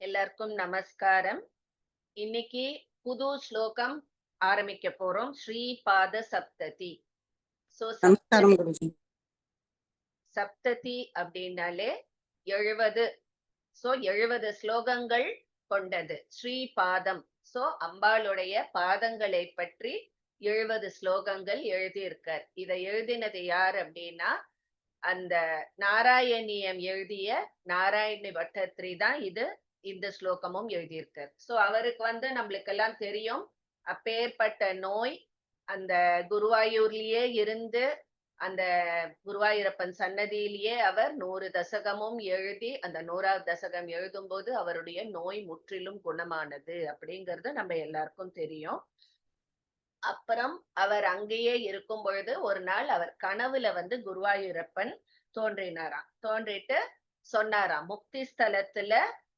எல்லாருக்கும் நமஸ்காரம். இன்னைக்கு புது ஸ்லோகம் ஆரம்பிக்க போறோம். ஸ்ரீபாத சப்ததி. சோ நமஸ்காரம் குருஜி. சப்ததி அப்படின்னாலே 70. சோ 70 ஸ்லோகங்கள் கொண்டது ஸ்ரீபாதம். சோ அம்பாளுடைய பாதங்களை பற்றி 70 ஸ்லோகங்கள் எழுதியிருக்கார். இதை எழுதினது யார் அப்படின்னா அந்த நாராயணியம் எழுதிய நாராயணி பட்டத்ரி தான் இந்த ஸ்லோகமும் எழுதியிருக்கார். சோ அவருக்கு நம்மளுக்கெல்லாம் தெரியும், அப்பேற்பட்ட நோய் அந்த குருவாயூர்லயே இருந்து அந்த குருவாயூரப்பன் சன்னதியிலேயே அவர் 100 தசகமும் எழுதி அந்த 100வது தசகம் எழுதும் போது அவருடைய நோய் முற்றிலும் குணமானது அப்படிங்கிறது நம்ம எல்லாருக்கும் தெரியும். அப்புறம் அவர் அங்கேயே இருக்கும் பொழுது ஒரு நாள் அவர் கனவுல குருவாயூரப்பன் தோன்றினாராம். தோன்றிட்டு சொன்னாராம், முக்தி ஸ்தலத்துல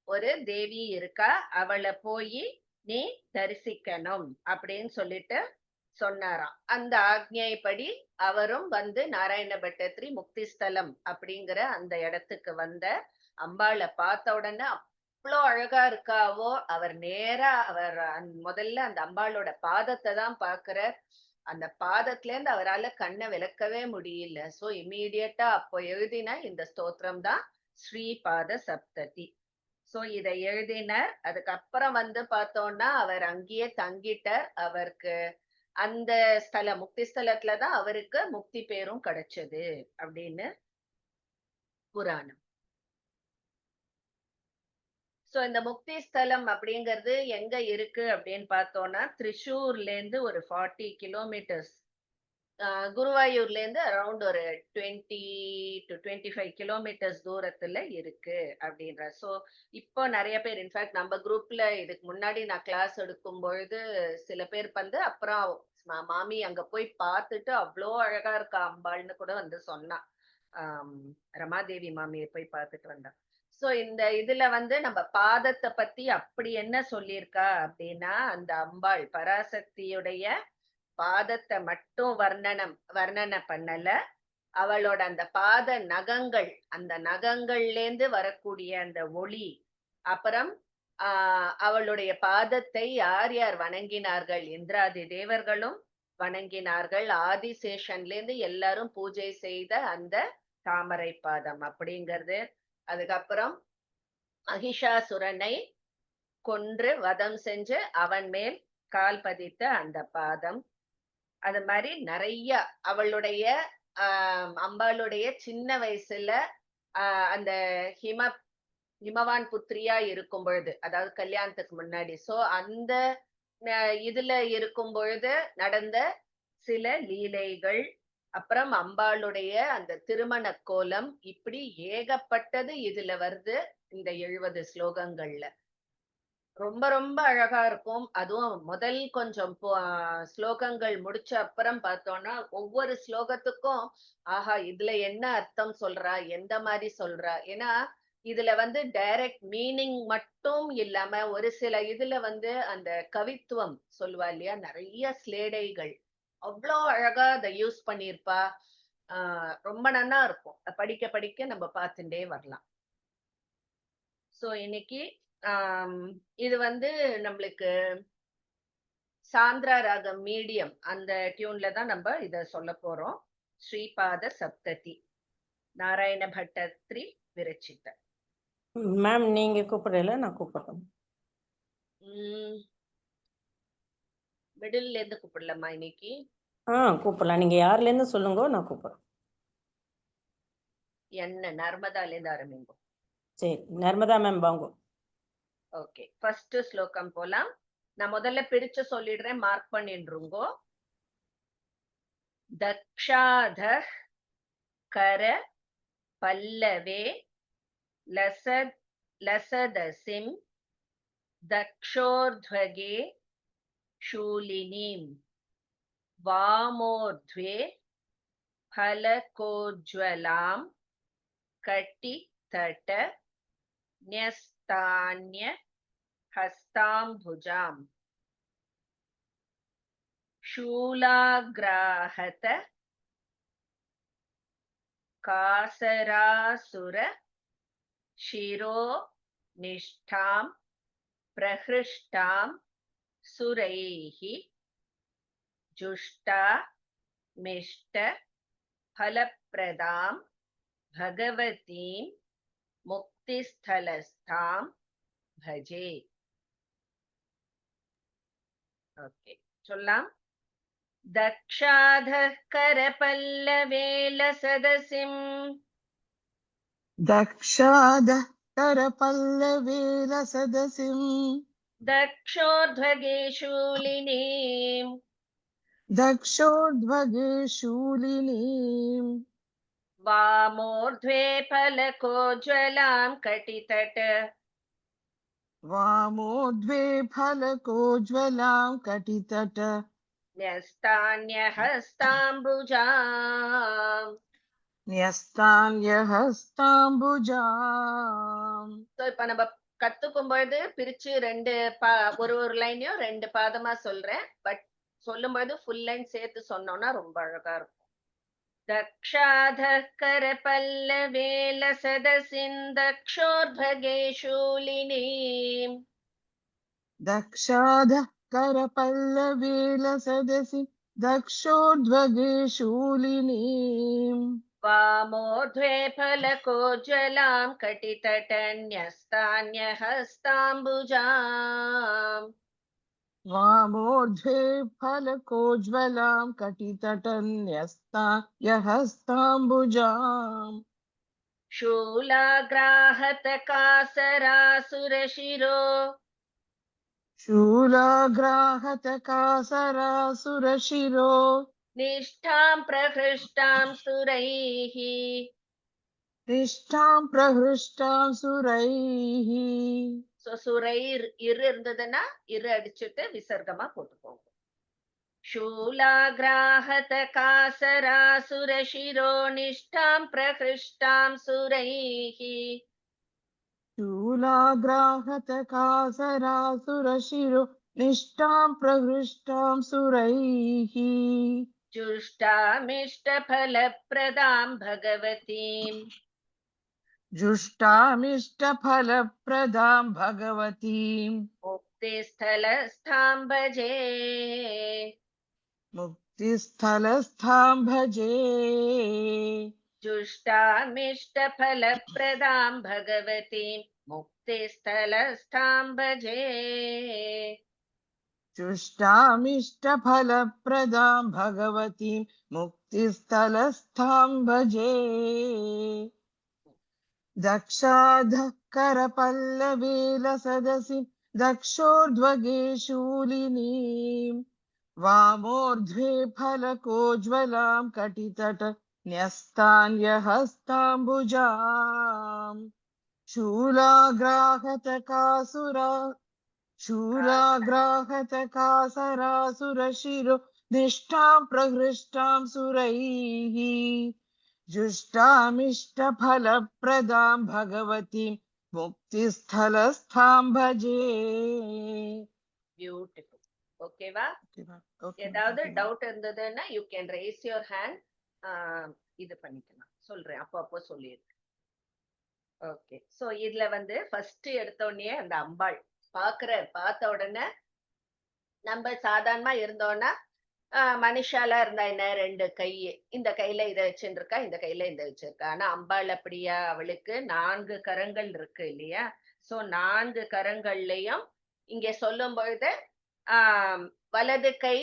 ஒரு தேவி இருக்கா, அவளை போய் நீ தரிசிக்கணும் அப்படின்னு சொல்லிட்டு சொன்னாராம். அந்த ஆக்ஞைப்படி அவரும் நாராயண பட்டத்ரி முக்தி ஸ்தலம் அப்படிங்கிற அந்த இடத்துக்கு அம்பாளை பார்த்த உடனே அவ்வளோ அழகா இருக்காவோ, அவர் நேரா முதல்ல அந்த அம்பாளோட பாதத்தை தான் பாக்குறார். அந்த பாதத்துல இருந்து அவரால கண்ணை விளக்கவே முடியல. சோ இம்மீடியட்டா அப்போ எழுதின இந்த ஸ்தோத்திரம் தான் ஸ்ரீபாத சப்ததி. சோ இதை எழுதினார். அதுக்கப்புறம் பார்த்தோம்னா அவர் அங்கேயே தங்கிட்டார். அவருக்கு அந்த ஸ்தலம் முக்தி ஸ்தலத்துலதான் அவருக்கு முக்தி பேரும் கிடைச்சது அப்படின்னு புராணம். சோ இந்த முக்தி ஸ்தலம் அப்படிங்கிறது எங்க இருக்கு அப்படின்னு பார்த்தோம்னா திரிசூர்ல இருந்து ஒரு 40 கிலோமீட்டர்ஸ், குருவாயூர்ல இருந்து அரௌண்ட் ஒரு 20 to 25 கிலோமீட்டர்ஸ் தூரத்துல இருக்கு அப்படின்ற. சோ இப்போ நிறைய பேர் இன்ஃபேக்ட் நம்ம குரூப்ல இதுக்கு முன்னாடி நான் கிளாஸ் எடுக்கும் பொழுது சில பேர் அப்புறம் மாமி அங்க போய் பார்த்துட்டு அவ்வளோ அழகா இருக்கா அம்பாள்னு கூட சொன்னா. ரமாதேவி மாமியை போய் பார்த்துட்டு வந்தா. சோ இந்த இதுல நம்ம பாதத்தை பத்தி அப்படி என்ன சொல்லியிருக்கா அப்படின்னா, அந்த அம்பாள் பராசக்தியுடைய பாதத்தை மட்டும் வர்ணனை பண்ணல, அவளோட அந்த பாத நகங்கள், அந்த நகங்கள்ல இருந்து வரக்கூடிய அந்த ஒளி, அப்புறம் அவளுடைய பாதத்தை யார் யார் வணங்கினார்கள், இந்திராதி தேவர்களும் வணங்கினார்கள், ஆதிசேஷன்ல இருந்து எல்லாரும் பூஜை செய்த அந்த தாமரை பாதம் அப்படிங்கிறது. அதுக்கப்புறம் மகிஷாசுரனை கொன்று வதம் செஞ்சு அவன் மேல் கால் பதித்த அந்த பாதம். அது மாதிரி நிறைய அவளுடைய அம்பாளுடைய சின்ன வயசுல அந்த ஹிமவான் புத்திரியா இருக்கும் பொழுது, அதாவது கல்யாணத்துக்கு முன்னாடி, சோ அந்த இதுல இருக்கும் பொழுது நடந்த சில லீலைகள், அப்புறம் அம்பாளுடைய அந்த திருமண கோலம், இப்படி ஏகப்பட்டது இதுல வருது இந்த 70 ஸ்லோகங்கள்ல. ரொம்ப ரொம்ப அழகா இருக்கும். அதுவும் முதல் கொஞ்சம் ஸ்லோகங்கள் முடிச்ச அப்புறம் பார்த்தோம்னா ஒவ்வொரு ஸ்லோகத்துக்கும் ஆஹா இதுல என்ன அர்த்தம் சொல்றா, எந்த மாதிரி சொல்றா. ஏன்னா இதுல டைரக்ட் மீனிங் மட்டும் இல்லாம ஒரு சில இதுல அந்த கவித்துவம் சொல்லுவா இல்லையா, நிறைய ஸ்லேடைகள் அவ்வளோ அழகா அதை யூஸ் பண்ணியிருப்பா. ரொம்ப நல்லா இருக்கும். படிக்க படிக்க நம்ம பார்த்துட்டே வரலாம். சோ இன்னைக்கு இது நம்மளுக்கு சாந்திரா ராகம் மீடியம் அந்த டியூன்ல தான் நம்ம இத சொல்ல போறோம். ஸ்ரீபாத சப்ததி, நாராயண பட்டத்ரி விரச்சித. மேம் நீங்க கூப்பிடல, நான் கூப்பிடுறேன். மிடில்ல இருந்து கூப்பிடலாமா இன்னைக்கு? கூப்பிடலாம். நீங்க யார்ல இருந்து சொல்லுங்க, நான் கூப்பிடுறேன். என்ன நர்மதால இருந்து ஆரம்பிங்க. சரி, நர்மதா மேம் வாங்க. ஓகே, ஃபர்ஸ்ட் ஸ்லோகம் போலாம். நான் முதல்ல பிரிச்சு சொல்லிடுறேன், மார்க் பண்ணிடுறோங்கோ. தக்ஷாத கர பல்லவே லசதசிம் தக்ஷோர்த்வகே शूलिनीं वामोर्ध्वे फलकोज्ज्वलां कटितट न्यस्तान्य हस्ताम्बुजां शूलाग्राहत कासरासुर शिरो நிஷ்டாம் பிரஹிருஷ்டாம் சுரைஹி ஜுஷ்டா மிஷ்ட பலப்பிரதாம் பகவதீம் முக்திஸ்தலஸ்தாம் பஜே. ஓகே, சொல்லலாம். தக்ஷாதः करपल्लवेलसदसिम् दक्षादः करपल्लवेलसदसिम् दक्षोर्ध्वगे शूलिनीम् दक्षोर्ध्वगे शूलिनीम् वामोर्ध्वे फलकोज्ज्वलां कटितट वामोर्ध्वे फलकोज्ज्वलां कटितट न्यस्तान्यहस्ताम्बुजाम्. न्यस्तान्यहस्ताम्बुजाम्. So, இப்ப நம்ம கத்துக்கும் பொழுது பிரிச்சு ஒரு ஒரு லைனையும் 2 பாதமா சொல்றேன். பட் சொல்லும்போது ஃபுல் லைன் சேர்த்து சொன்னோம்னா ரொம்ப அழகா இருக்கும். दक्षाधः करपल्लवेलसदसिम् दक्षोर्ध्वगे शूलिनीम् दक्षादः करपल्लवेलसदसि दक्षोर्ध्वगे शूलिनीम् वामोर्ध्वे फलकोज्ज्वलां कटितटन्यस्तान्यहस्ताम्बुजाम्. वामोर्ध्वे फलकोज्ज्वलां कटितटन्यस्तान्यहस्ताम्बुजाम् शूलाग्राहतकासरासुरशिरो शूलाग्राहतकासरासुरशिरो निष्ठां प्रहृष्टां सुरैः निष्ठां प्रहृष्टां सुरैः. So, சுரைர் இரு இருந்ததுன்னா இரு அடிச்சுட்டு விசர்க்கமா போட்டுக்கோங்க. शूलाग्राहतकासरासुरशिरो निष्ठां प्रहृष्टां सुरैः शूलाग्राहतकासरासुरशिरो निष्ठां प्रहृष्टां सुरैः जुष्टामिष्टफलप्रदां भगवतीम् जुष्टामिष्टफलप्रदां भगवतीम् मुक्तिस्थलस्थां भजे मुक्तिस्थलस्थां भजे जुष्टामिष्टफलप्रदां भगवतीं मुक्तिस्थलस्थां भजे जुष्टामिष्टफलप्रदां भगवतीं मुक्तिस्थलस्थां भजे. दक्षाधः करपल्लवेलसदसि दक्षोर्ध्वगे शूलिनीम् वामोर्ध्वे फलकोज्ज्वलां कटितट न्यस्तान्यहस्ताम्बुजाम् शूलाग्राहतकासरासुरशिरो निष्ठां प्रहृष्टां सुरैः जुष्टामिष्टफलप्रदां भगवतीं मुक्तिस्थलस्थां भजे. Beautiful. Okay வா? ஏதாவது டவுட் இருந்ததுன்னா you can raise your hand. இது பண்ணிக்கலாம், சொல்றேன், அப்போ சொல்லியிருக்கேன். ஓகே, சோ இதுல ஃபர்ஸ்ட் எடுத்த உடனே அந்த அம்பாள் பார்த்த உடனே நம்ம சாதாரணமா இருந்தோம்னா மனுஷாலா இருந்தா என்ன, 2 கை, இந்த கையில இதை வச்சுருக்கா, இந்த கையில இதை வச்சிருக்கா. ஆனா அம்பாள் அப்படியா? அவளுக்கு 4 கரங்கள் இருக்கு இல்லையா? சோ 4 கரங்கள்லயும் இங்க சொல்லும் பொழுது வலது கை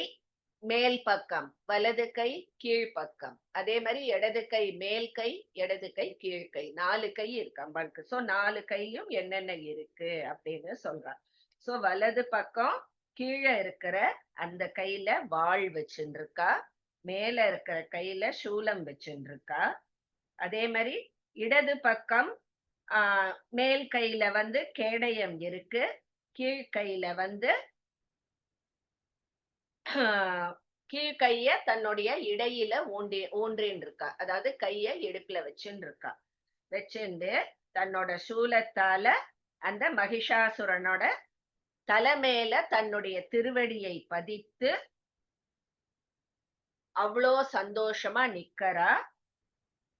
மேல் பக்கம், வலது கை கீழ் பக்கம், அதே மாதிரி இடது கை மேல் கை, இடது கை கீழ் கை, 4 கை இருக்கு அம்பாளுக்கு. சோ 4 கையும் என்னென்ன இருக்கு அப்படின்னு சொல்றான். சோ வலது பக்கம் கீழே இருக்கிற அந்த கையில வாள் வச்சுருக்கா, மேல இருக்கிற கையில சூலம் வச்சுருக்கா. அதே மாதிரி இடது பக்கம் மேல் கையில கேடயம் இருக்கு, கீழ் கையில கீழ் கைய தன்னுடைய இடையில ஊன்றின்னு இருக்கா. அதாவது கைய இடுப்புல வச்சுன்னு இருக்கா. வச்சுண்டு தன்னோட சூலத்தால அந்த மகிஷாசுரனோட தலைமையில தன்னுடைய திருவடியை பதித்து அவ்வளோ சந்தோஷமா நிக்கிறா.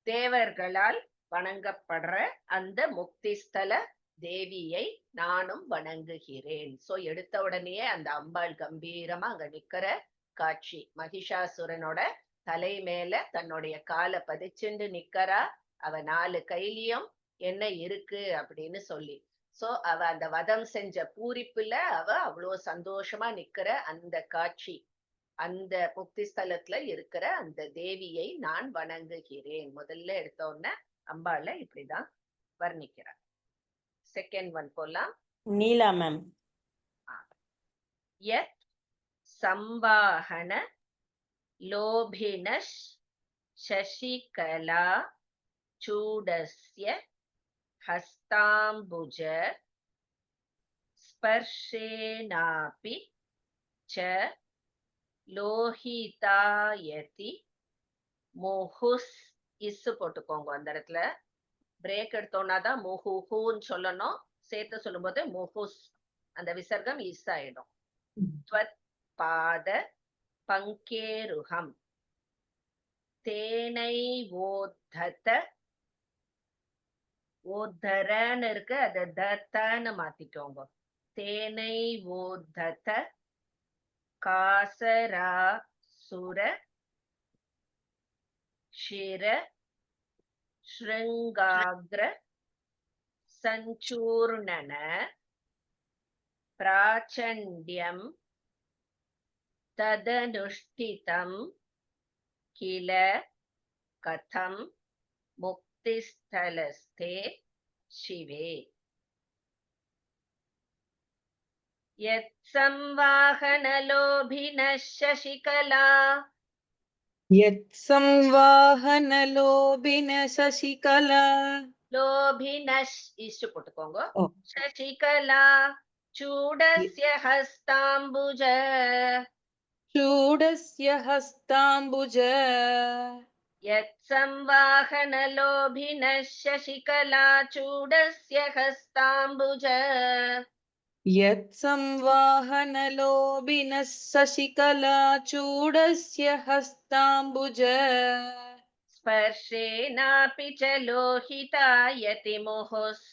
தேவர்களால் வணங்கப்படுற அந்த முக்திஸ்தல தேவியை நானும் வணங்குகிறேன். சோ எடுத்த உடனேயே அந்த அம்பாள் கம்பீரமா அங்க நிக்கிற காட்சி. மகிஷாசுரனோட தலை மேல தன்னுடைய காலை பதிச்சுண்டு நிக்கிறா. அவ 4 கையிலயும் என்ன இருக்கு அப்படின்னு சொல்லி. சோ அவ அந்த வதம் செஞ்ச பூரிப்புல அவ அவ்வளவு சந்தோஷமா நிக்கிற அந்த காட்சி. அந்த முக்தி ஸ்தலத்துல இருக்கிற அந்த தேவியை நான் வணங்குகிறேன். முதல்ல எடுத்த உடனே அம்பாளை இப்படிதான் வர்ணிக்கிறார். செகண்ட் ஒன் போலாம். நீலா மேம். யத் சம்வாஹன லோபினஷ் சசிகலா சூடஸ்ய ஹஸ்தாம்புஜ ஸ்பர்ஷேனாபி ச லோஹிதாயதி முஹுஸ். இஸ் போட்டுக்கோங்க அந்த இடத்துல. பிரேக் எடுத்தோம்னா தான் முஹுஹுன்னு சொல்லணும். சேர்த்து சொல்லும்போது முஹுஸ் அந்த விசர்க்கம் இஸ் ஆயிடும். த்வத் பாத பங்கேருகம் தேனை ஓத்தத. ஓத்தரன்னு இருக்கு, அதை தத்தன்னு மாத்திக்கோங்க. தேனை ஓத்தத காசராசுர ஷிர ஸ்ருங்காக்ர சஞ்சூர்ணன பிராச்சண்யம் ததனுஷ்டிதம் கில கதம் முக்திஸ்தலஸ்தே சிவே. யத் சம்வாஹனலோபினः சசிகலா. यत्संवाहनलोभिन शशिकला. லோபினஷ் இஷ்டு போட்டுக்கோங்க. ओ, சசிகலா சூடஸ்ய ஹஸ்தாம்புஜ. चूडस्य हस्ताम्बुज. யத் சம்வாஹனலோபினः சசிகலா சூடஸ்ய ஹஸ்தாம்புஜ. यत्संवाहनलोभिनः शशिकला चूडस्य हस्ताम्बुज. ஸ்பர்ஷேனாபி ச லோஹிதாயதி முஹுஸ்.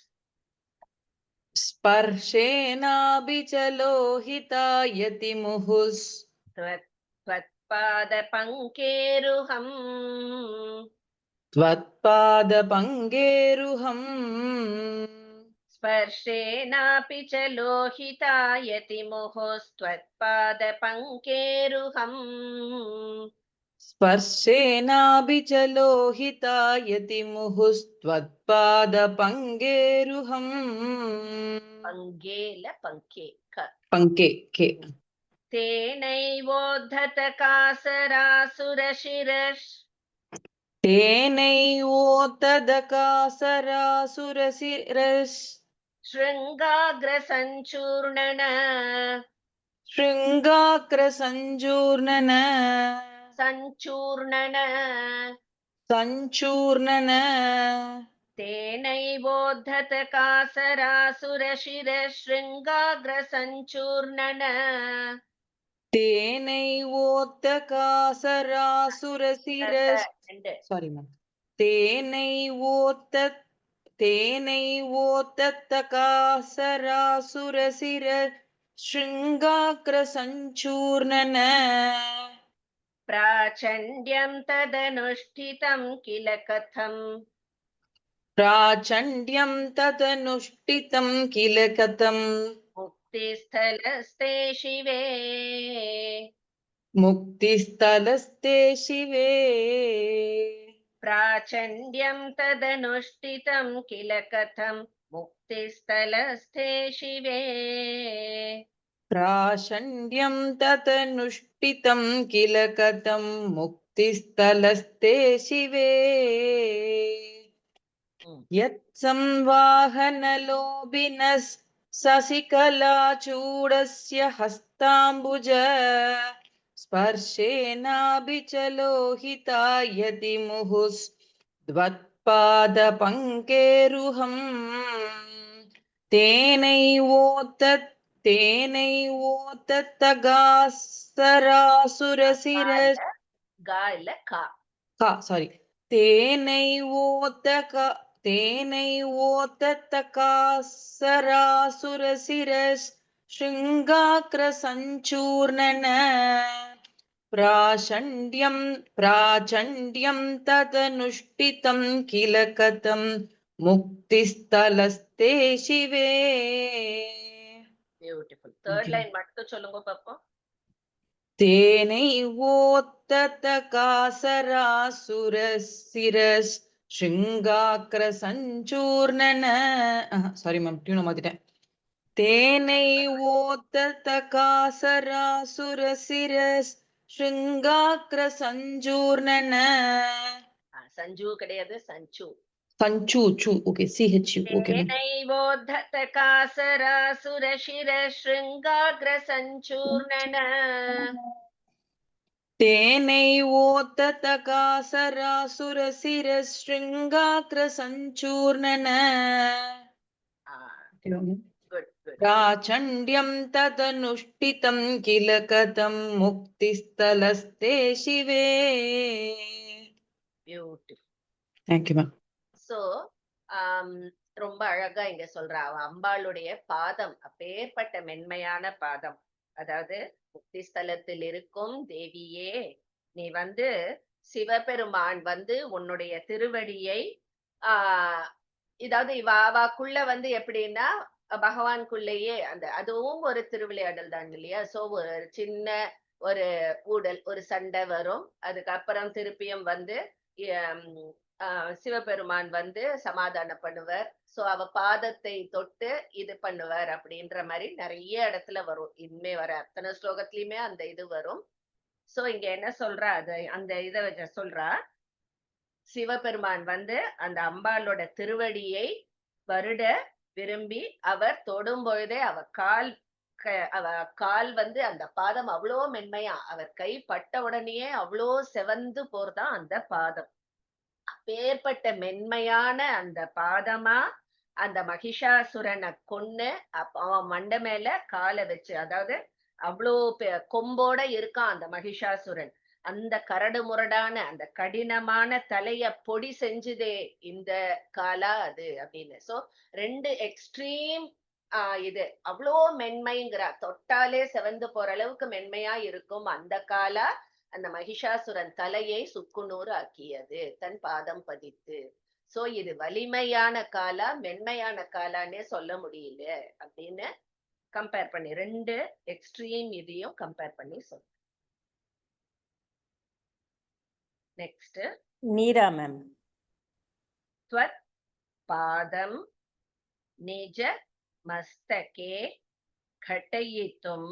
स्पर्शेनाभिचलोहितायति मुहुस्. त्वत्पाद पङ्केरुहम्. त्वत्पादपङ्गेरुहम्. स्पर्शेनापि च लोहितायति मुहुस्त्वत्पाद पङ्केरुहम्. स्पर्शेनाभिचलोहितायति मुहुस्त्वत्पादपङ्गेरुहम्. पङ्गेल पङ्के क. पङ्के के. तेनैवोद्धत कासरासुरशिरः. तेनैवोत्तदकासरासुरशिरः. शृङ्गाग्रसञ्चूर्णन. शृङ्गाग्रसञ्चूर्णन. सञ्चूर्णन. सञ्चूर्णन. तेनैवोद्धत कासरासुरशिरः शृङ्गाग्रसञ्चूर्णन. तेनैवोत्तकासरासुरशिरः. Sorry ma'am. तेनैवोत्तकासरासुरशिरः शृङ्गाग्रसञ्चूर्णन. प्राचण्ड्यं तदनुष्ठितं किल कथम्. प्राचण्ड्यं तदनुष्ठितं किल कथम्. मुक्तिस्थलस्ते शिवे. मुक्तिस्थलस्ते शिवे. प्राचण्ड्यं तदनुष्ठितं किल कथम् मुक्तिस्थलस्थे शिवे. प्राचण्ड्यं तदनुष्ठितं किल कथं मुक्तिस्थलस्ते शिवे. यत्संवाहनलोभिनः शशिकलाचूडस्य हस्ताम्बुज. स्पर्शेनाभिचलोहितायति मुहुस्त्वत्पादपङ्केरुहम्. तेनैवोत्तगासरासुरशिरः. गा இல்ல கா. sorry. तेनैवोत्तक तेनैवोत्ततकासरासुरशिरः शृङ्गाग्रसञ्चूर्णन प्राचण्ड्यं तदनुष्ठितं किल कथं मुक्तिस्थलस्ते शिवे. பியூட்டிஃபுல். தேர்ட் லைன் மட்டும் சொல்லுங்க பாப்போம். तेनैवोत्ततकासरासुरशिरः शृङ्गाग्रसञ्चूर्णन சாரி மேம் டியூனை மாத்திட்டேன். तेनैवोत्ततकासरासुरशिरः शृङ्गाग्रसञ्चूर्णन சஞ்சு கிடையாது, சஞ்சு. சஞ்சு ஓகே CHU ஓகே மேம். தேனைவோத்தகாசராசுரசிர ஸ்ருங்காக்ரசஞ்சூர்ணன तेनैवोत्ततकासरासुरशिरः शृङ्गाग्रसञ्चूर्णन குட் குட். प्राचण्ड्यं तदनुष्ठितं किल कथं मुक्तिस्थलस्ते शिवे. பியூட்டிஃபுல். Thank you ma'am. சோ ரொம்ப அழகா இங்க சொல்றா, அவ அம்பாளுடைய பாதம் அப்பேற்பட்ட மென்மையான பாதம். அதாவது முக்தி ஸ்தலத்தில் இருக்கும் தேவியே, நீ வந்து சிவபெருமான் வந்து உன்னுடைய திருவடியை ஆஹ் இதாவது இவாக்குள்ள வந்து எப்படின்னா பகவான்குள்ளேயே அந்த அதுவும் ஒரு திருவிளையாடல் தான் இல்லையா. சோ ஒரு சின்ன ஒரு ஊடல், ஒரு சண்டை வரும். அதுக்கப்புறம் திருப்பியும் வந்து சிவபெருமான் வந்து சமாதானம் பண்ணுவார். சோ அவ பாதத்தை தொட்டு இது பண்ணுவார் அப்படின்ற மாதிரி நிறைய இடத்துல வரும். இனிமே வர அத்தனை ஸ்லோகத்திலயுமே அந்த இது வரும். சோ இங்க என்ன சொல்றா, அது அந்த இத சொல்றா, சிவபெருமான் வந்து அந்த அம்பாளோட திருவடியை வருட விரும்பி அவர் தொடும் பொழுதே அவ கால் வந்து அந்த பாதம் அவ்வளோ மென்மையா, அவர் கை பட்ட உடனேயே அவ்வளோ செவந்து போறதான் அந்த பாதம். அப்பேற்பட்ட மென்மையான அந்த பாதமா அந்த மகிஷாசுரனை கொன்னு அவன் மண்டை மேல காலை வச்சு, அதாவது அவ்வளோ கொம்போட இருக்கான் அந்த மகிஷாசுரன். அந்த கரடு முரடான அந்த கடினமான தலைய பொடி செஞ்சுதே இந்த காலா அது அப்படின்னு. சோ ரெண்டு எக்ஸ்ட்ரீம் இது அவ்வளோ மென்மைங்கிறா, தொட்டாலே செவந்து போற அளவுக்கு மென்மையா இருக்கும் அந்த காலா அந்த மகிஷாசுரன் தலையை சுக்குநூறு ஆக்கியது தன் பாதம் பதித்து. சோ இது வலிமையான காலா மென்மையான காலான்னே சொல்ல முடியல அப்படின்னு கம்பேர் பண்ணி ரெண்டு எக்ஸ்ட்ரீம் இதையும் கம்பேர் பண்ணி சொல்ல. Next Meera ma'am. त्वत् பாதம் நிஜ மஸ்தகே घटयितुम्.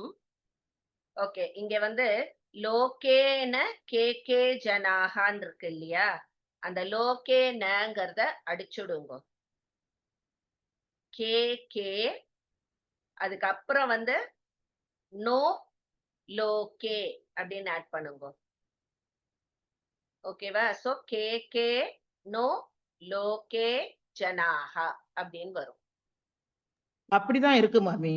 ஓகே, இங்க வந்து லோகேன கே ஜனாகான் இருக்கு இல்லையா, அந்த லோகேனங்கிறத அடிச்சுடுங்க. கே அதுக்கப்புறம் வந்து நோ லோகே அப்படின்னு ஆட் பண்ணுங்க. ஓகேவா? சோ கே நோ லோகே ஜனாஹா அப்படின்னு வரும். அப்படிதான் இருக்கு மாமி.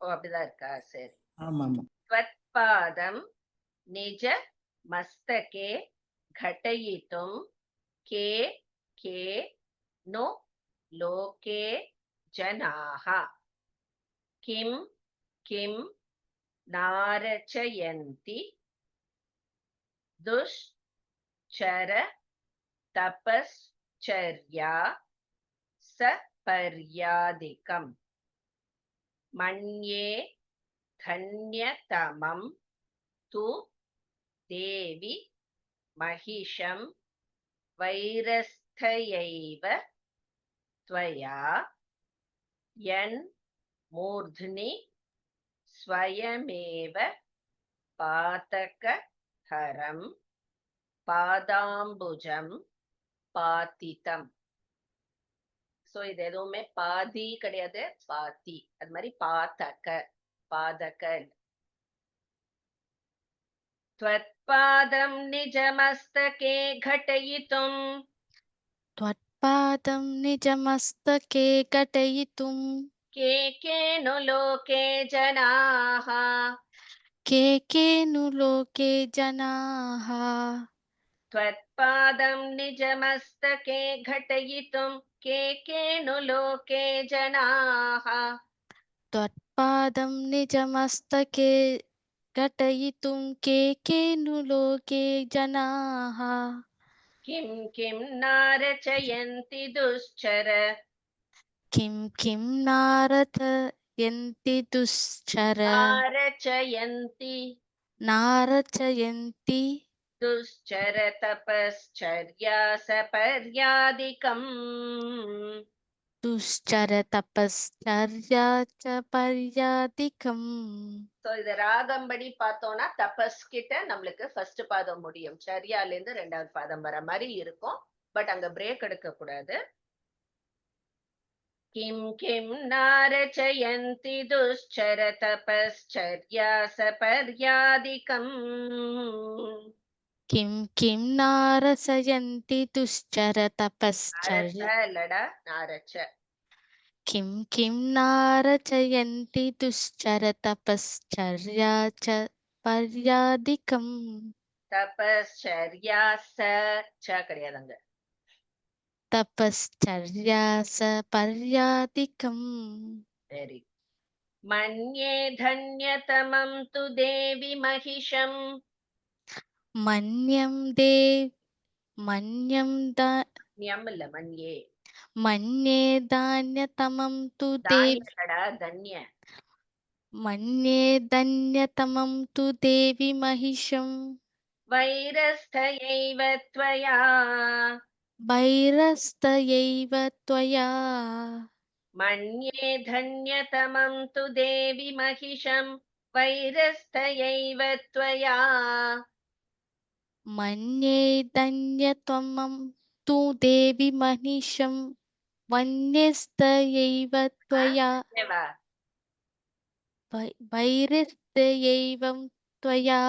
ஓ அப்படிதான் இருக்கா? சரி. ஆமா ஆமா. त्वत्पादं निज मस्तके घटयितुं के नो लोके जनाः किं नारचयन्ति दुश्चर तपश्चर्या सपर्यादिकम् मन्ये धन्यतमं तु देवि महिषं वैरस्थयैव त्वया यन्मूर्ध्नि स्वयमेव पातकहरं पादाम्बुजं पातितम्. சோ இது எதுவுமே பாதி கிடையாது, பாத்தி. அது மாதிரி பாதக. त्वत्पादं निजमस्तके घटयितुम् त्वत्पादं निजमस्तके घटयितुं के नु लोके जनाः के नु लोके जनाः त्वत्पादं निजमस्तके घटयितुं के नु लोके जनाः त्वत्पादं निजमस्तके घटयितुं के नु लोके जनाः किं नारचयन्ति दुश्चर किं नारचयन्ति दुश्चर नारचयन्ति दुश्चर तपश्चर्या सपर्यादिकम् दुश्चर तपश्चर्या च पर्यादिकम् சோ இது ராகம் படி பார்த்தோம்னா தபஸ் கிட்ட நம்மளுக்கு ஃபர்ஸ்ட் பாதம் முடியும், சரியால இருந்து ரெண்டாவது பாதம் வர மாதிரி இருக்கும். பட் அங்க பிரேக் எடுக்க கூடாது. கிம் நாரச்சயந்தி துஷ்சர தபஸ்சர்யா சபர்யாதிகம் किं नारसयन्ति दुश्चर तपश्चर्य லடா நாரச்ச किं नारचयन्ति दुश्चर तपश्चर्या च पर्यादिकम् தபஸ்சர்யா ச கிடையாதுங்க. तपश्चर्या स पर्यादिकम् வெரி மன்யே தன்யதமம் து தேவி மகிஷம் मन्यं ஞம் இல்ல மன்யே मन्ये धान्यतमं तु देवी தானியலடா தன்ய मन्ये धन्यतमं तु देवी महिषम् வைரஸ்தயைவ த்வயா वैरस्तयैव त्वया மன்யே தன்யதமம் து தேவி மகிஷம் வைரஸ்தயைவ த்வயா मन्ये धन्यतमं तु देवी महिषं वन्यस्तयैव त्वया தேவா वैरस्तयैवं त्वया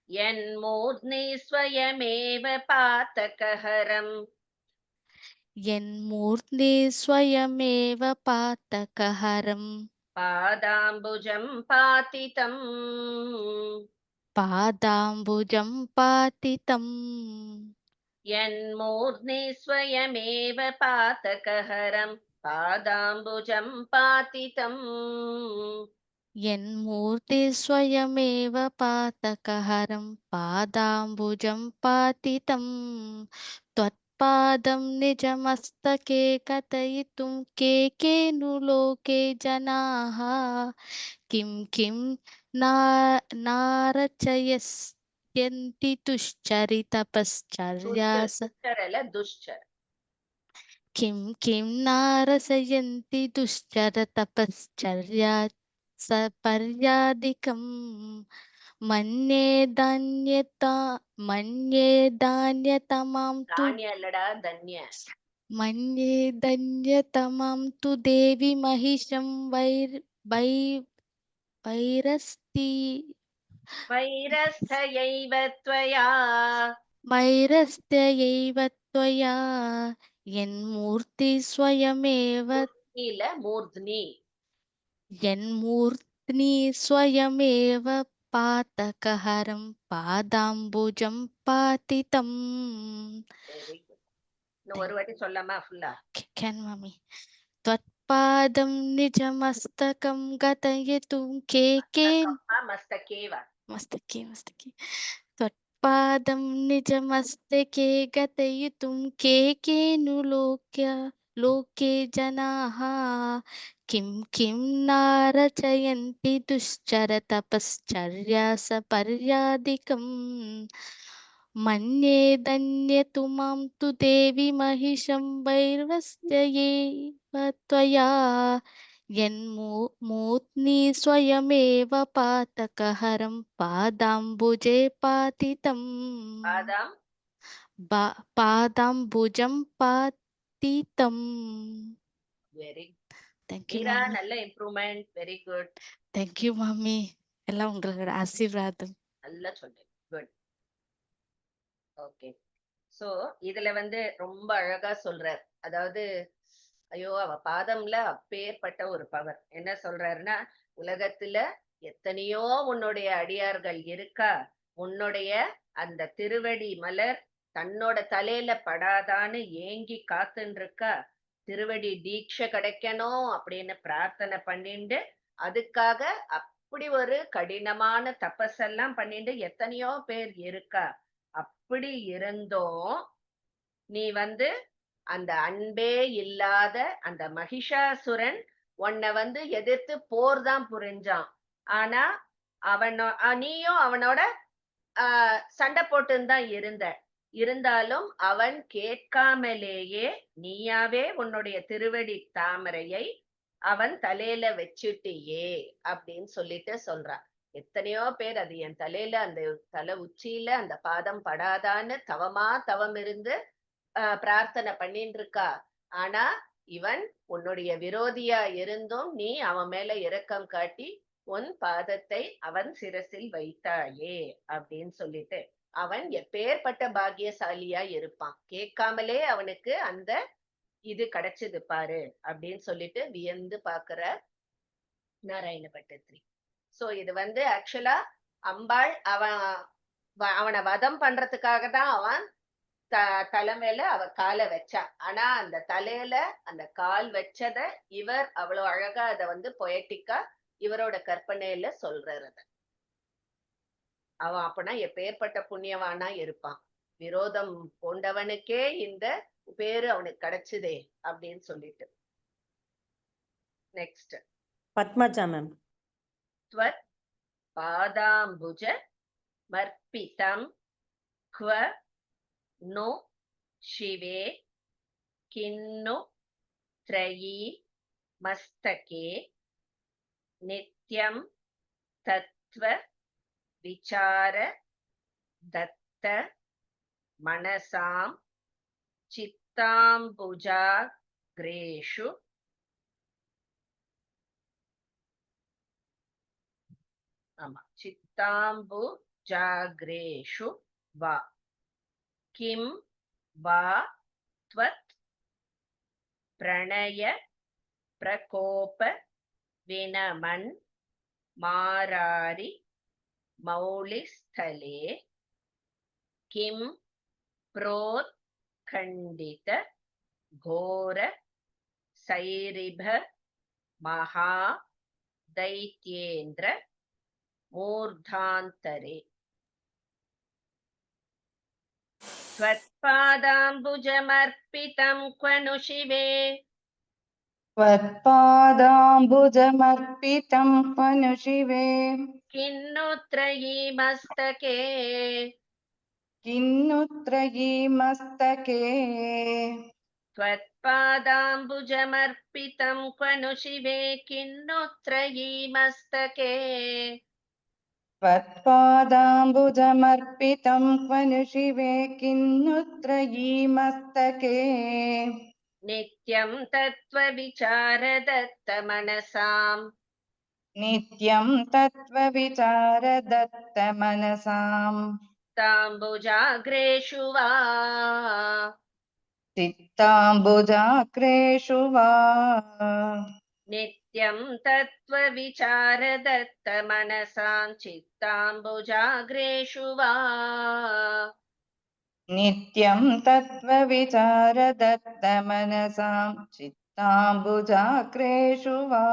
யன்மூர்த்தி ஸ்வயமேவ பாதகஹரம் यन्मूर्ध्नि स्वयमेव पातकहरं பாதாம்புஜம் பாதிதம் पादाम्बुजं पातितम् யன்மூர்த்தி ஸ்வயமேவ பாதகஹரம் பாதாம்புஜம் பாதிதம் यन्मूर्ति स्वयमेव पातकहरं पादाम्बुजं पातितं त्वत्पादं निजमस्तके कथयितुं के नु लोके जनाः किं नारचयन्ति दुश्चरितपश्चर्यास துஷ்சரல துஷ்சர किं नारसयन्ति दुश्चर तपश्चर्या सपर्यादिकम् मन्ये धान्यतमां तु தானியலடா தன்ய मन्ये धन्यतमां तु देवी महिषं வைரஸ்தயைவ த்வயா वैरस्त्ययैव त्वया यन्मूर्ति स्वयमेव இல்ல மூர்த்னி यन्मूर्ध्नि स्वयमेव पातकहरं पादाम्बुजं पातितम् வெரி குட். இன்னும் ஒரு வாட்டி சொல்லாமா ஃபுல்லா Can mommy त्वत्पादं निजमस्तकं गतयितुं के மஸ்தகேவா मस्तके त्वत्पादं निजमस्तके गतयितुं के नु लोके जनाः किं नारचयन्ति दुश्चर तपश्चर्या सपर्यादिकम् मन्ये धन्यतमां तु देवी महिषं वैरस्त्ययैव त्वया यन्मूर्ध्नि स्वयमेव पातकहरं पादाम्बुजे पातितम् பாதாம் पादाम्बुजं पातितम् very Thank you Meera mommy. நல்ல improvement, very good. Thank you mommy. எல்லாம் உங்களோட ஆசீர்வாதம். நல்லா சொன்னேன், குட். ஓகே, சோ இதுல ரொம்ப அழகா சொல்றார். அதாவது ஐயோ அவ பாதம்ல அப்பேற்பட்ட ஒரு பவர். என்ன சொல்றாருன்னா, உலகத்துல எத்தனையோ உன்னுடைய அடியார்கள் இருக்கா, உன்னுடைய அந்த திருவடி மலர் தன்னோட தலையில படாதான்னு ஏங்கி காத்துன்னு இருக்கா. திருவடி தீட்சை கிடைக்கணும் அப்படின்னு பிரார்த்தனை பண்ணிண்டு அதுக்காக அப்படி ஒரு கடினமான தபஸெல்லாம் பண்ணிட்டு எத்தனையோ பேர் இருக்கா. அப்படி இருந்தும் நீ வந்து அந்த அன்பே இல்லாத அந்த மகிஷாசுரன் உன்னை எதிர்த்து போர் தான் புரிஞ்சான். ஆனா நீயும் அவனோட சண்டை போட்டுன்னு தான் இருந்தாலும் அவன் கேட்காமலேயே நீயாவே உன்னுடைய திருவடி தாமரையை அவன் தலையில வச்சுட்டியே அப்படின்னு சொல்லிட்டு சொல்றான். எத்தனையோ பேர் அது என் தலையில அந்த தலை உச்சியில அந்த பாதம் படாதான்னு தவம் இருந்து பிரார்த்தனை பண்ணிட்டு இருக்கா. ஆனா இவன் உன்னுடைய விரோதியா இருந்தும் நீ அவன் மேல இரக்கம் காட்டி உன் பாதத்தை அவன் சிரசில் வைத்தாயே அப்படின்னு சொல்லிட்டு அவன் எப்பேற்பட்ட பாக்கியசாலியா இருப்பான். கேட்காமலே அவனுக்கு அந்த இது கிடைச்சது பாரு அப்படின்னு சொல்லிட்டு வியந்து பாக்குற நாராயண பட்டத்திரி. சோ இது ஆக்சுவலா அம்பாள் அவனை வதம் பண்றதுக்காக தான் அவன் தலைமையில அவ காலை வச்சா. ஆனா அந்த தலையில அந்த கால் வச்சத இவர் அவ்வளவு அழகா அத பொயட்டிக்கா இவரோட கற்பனையில சொல்றாரு. அவன் அப்பனா எப்பேற்பட்ட புண்ணியவானா இருப்பான். விரோதம் கொண்டவனுக்கே இந்த பேரு அவனுக்கு கிடைச்சதே அப்படின்னு சொல்லிட்டு. Next Padmaja ma'am. ஸ்வத் பாதாம்புஜ மர்ப்பிதம் க்வ नु शिवे किन्नु त्रयी मस्तके नित्यं तत्त्व विचार दत्त मनसां चित्ताम्बुजाग्रेषु चित्ताम्बुजाग्रेषु वा किं वा त्वत् प्रणय प्रकोप विनमन् मारारि मौलिस्थले किं प्रोत्खण्डित घोर सैरिभ महा दैत्येन्द्र मूर्धान्तरे त्वत्पादाम्बुजमर्पितं क्व नु शिवे त्वत्पादाम्बुजमर्पितं क्व नु शिवे किन्नु त्रयी मस्तके किन्नु त्रयी मस्तके त्वत्पादाम्बुजमर्पितं क्व नु शिवे किन्नु त्रयी मस्तके त्वत्पादाम्बुजमर्पितं क्व नु शिवे किन्नु त्रयी मस्तके नित्यं तत्त्वविचारदत्तमनसां नित्यं तत्त्वविचारदत्तमनसां ताम्बुजाग्रेषु वा चित्ताम्बुजाग्रेषु वा नित्यं तत्त्वविचारदत्तमनसां चित्ताम्बुजाग्रेषु वा नित्यं तत्त्वविचारदत्तमनसां चित्ताम्बुजाग्रेषु वा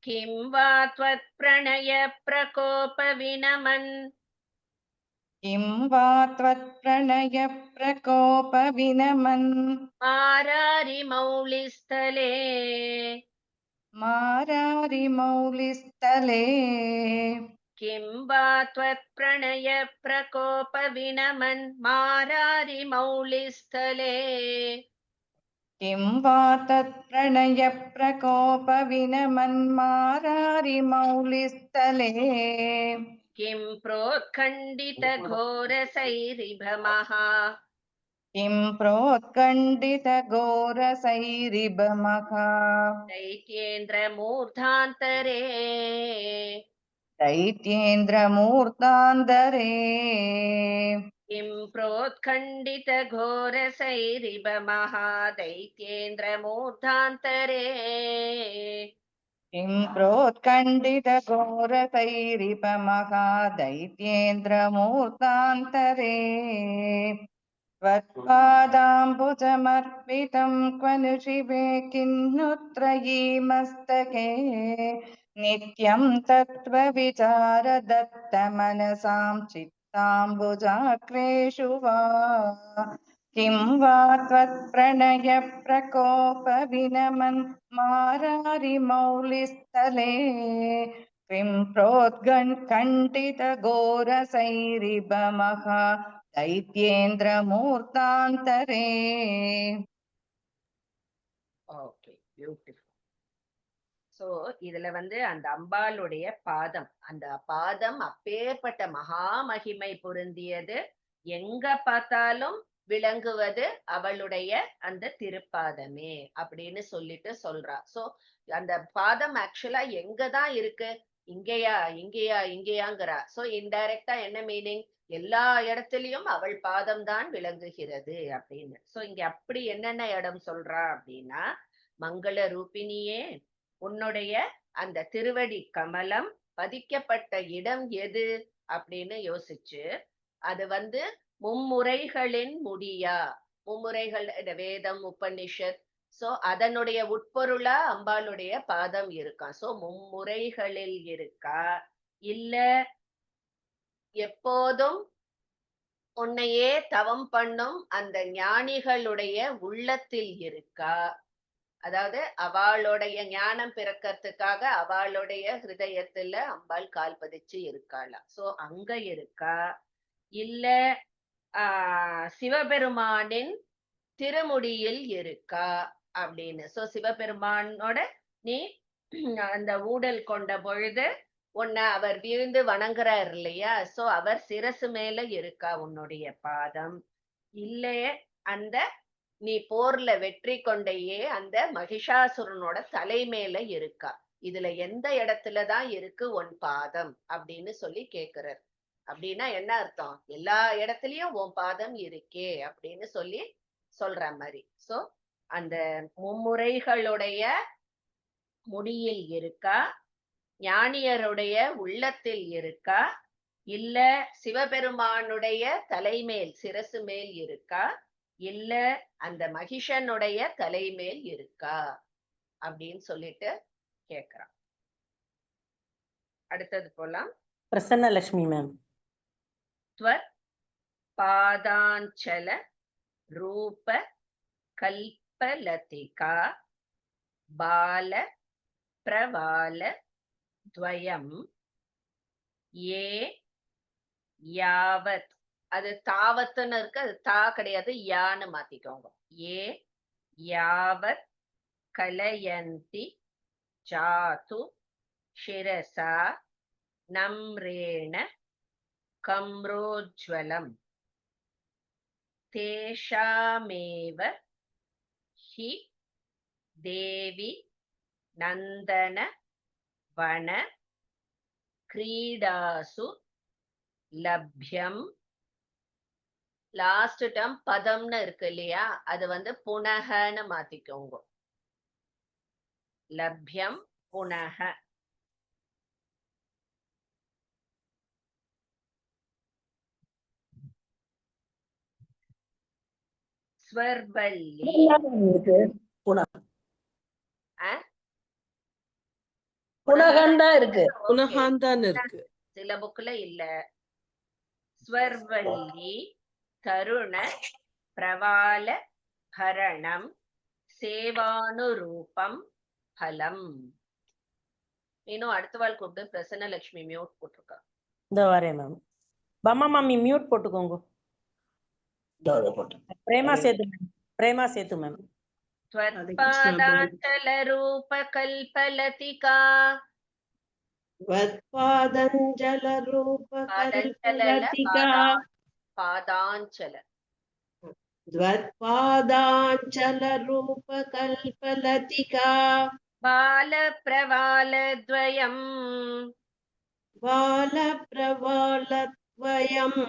किं वा त्वत्प्रणय प्रकोपविनमन् किं वा त्वत्प्रणय प्रकोपविनमन् मारारिमौलिस्थले मारारिमौलिस्थले किं वा त्वत्प्रणय प्रकोपविनमन् मारारिमौलिस्थले किं वा तत्प्रणय प्रकोपविनमन्मारारिमौलिस्थले किं प्रोत्खण्डितघोरसैरिभमः किं प्रोत्कण्डितघोरसैरिभमः दैत्येन्द्रमूर्धान्तरे दैत्येन्द्रमूर्तान्तरे किं प्रोत्खण्डितघोरसैरिभमः दैत्येन्द्रमूर्धान्तरे किं प्रोत्कण्डितघोरतैरिपमहादैत्येन्द्रमूर्तान्तरे त्वत्पादाम्बुजमर्पितं क्व नु शिवे किन्नु त्रयीमस्तके नित्यं तत्त्वविचारदत्तमनसां चित्ताम्बुजाग्रेषु वा किं वा त्वत्प्रणयप्रकोपविनमन् मारारिमौलिस्थले त्विं प्रोत्कण्ठितघोरसैरिभमः दैत्येन्द्रमूर्तान्तरे ஓகே, பியூட்டிஃபுல். சோ இதுல வந்து அந்த அம்பாளுடைய பாதம், அந்த பாதம் அப்பேற்பட்ட மகா மகிமை பொருந்தியது. எங்க பார்த்தாலும் விளங்குவது அவளுடைய அந்த திருப்பாதமே அப்படின்னு சொல்லிட்டு சொல்றா. சோ அந்த பாதம் ஆக்சுவலா எங்கதான் இருக்கு? இங்கேயா இங்கேயா இங்கேயாங்கிறா. சோ இன்டைரக்டா என்ன மீனிங்? எல்லா இடத்துலயும் அவள் பாதம் தான் விளங்குகிறது அப்படின்னு. சோ இங்க அப்படி என்னென்ன இடம் சொல்றா அப்படின்னா, மங்கள ரூபிணியே, உன்னுடைய அந்த திருவடி கமலம் பதிக்கப்பட்ட இடம் எது அப்படின்னு யோசிச்சு, அது வந்து மும்முறைகளின் முடியா, மும்முறைகள் இந்த வேதம் உபனிஷத், சோ அதனுடைய உட்பொருளா அம்பாளுடைய பாதம் இருக்கா. சோ மும்முறைகளில் இருக்கா, இல்ல எப்போதும் உன்னையே தவம் பண்ணும் அந்த ஞானிகளுடைய உள்ளத்தில் இருக்கா. அதாவது அவளுடைய ஞானம் பிறக்கிறதுக்காக அவளுடைய ஹிருதயத்துல அம்பாள் கால் பதிச்சு இருக்காளா. சோ அங்க இருக்கா, இல்ல சிவபெருமானின் திருமுடியில் இருக்கா அப்படின்னு. சோ சிவபெருமானோட நீ அந்த ஊடல் கொண்ட பொழுது உன்னை அவர் விழுந்து வணங்குறார் இல்லையா. சோ அவர் சிரசு மேல இருக்கா உன்னுடைய பாதம், இல்லையே அந்த நீ போர்ல வெற்றி கொண்டையே அந்த மகிஷாசுரனோட தலை மேல இருக்கா. இதுல எந்த இடத்துலதான் இருக்கு உன் பாதம் அப்படின்னு சொல்லி கேக்குறார். அப்படின்னா என்ன அர்த்தம்? எல்லா இடத்துலயும் உன் பாதம் இருக்கே அப்படின்னு சொல்லி சொல்ற மாதிரி. சோ அந்த மும்முறைகளுடைய முடியில் இருக்கா, ஞானியருடைய உள்ளத்தில் இருக்கா, இல்ல சிவபெருமானுடைய தலைமேல் சிரசு மேல் இருக்கா, இல்ல அந்த மகிஷனுடைய தலைமேல் இருக்கா அப்படின்னு சொல்லிட்டு கேக்குறான். அடுத்தது போலாம். பிரசன்னலட்சுமி மேம். त्वत् पादाञ्चल रूप कल्पलतिका बाल प्रवाल द्वयं ये यावत्, அது தாவத்துன்னு இருக்கு, அது தா கிடையாது, யான்னு மாத்திக்கோங்க. ஏ யாவத் கலயந்தி ஜாது சிரசா நம்ரேண கம்ரோஜ்வலம் தேஷாமேவ ஹி தேவி நந்தன வன கிரீடாசு லப்யம். லாஸ்ட் டேர்ம் பதம்னு இருக்கு இல்லையா, அது வந்து புனகன்னு மாத்திக்கோங்க. லப்யம் புனக. ஸ்வர்பல்லி புனகந்தா இருக்கு. புனகாந்தான் இருக்கு. சில புக்ல இல்ல. ஸ்வர்வல்லி தருண பிரவால பரணம் சேவானுரூபம் பலம். இன்னும் அடுத்த வாழ் கூப்பிட்டு பிரசன்னலட்சுமி மியூட் போட்டிருக்கா. இந்த வரேன் மேம். பம்மா மாமி மியூட் போட்டுக்கோங்க. பிரேமா சேது மேம். பிரேமா சேது மேம். त्वत्पादाचल रूप कल्पलतिका त्वत्पादञ्जल रूप कल्पलतिका पादाञ्चल त्वत्पादाञ्चल रूप कल्पलतिका बाल प्रवाल द्वयम् बालप्रवालद्वयम्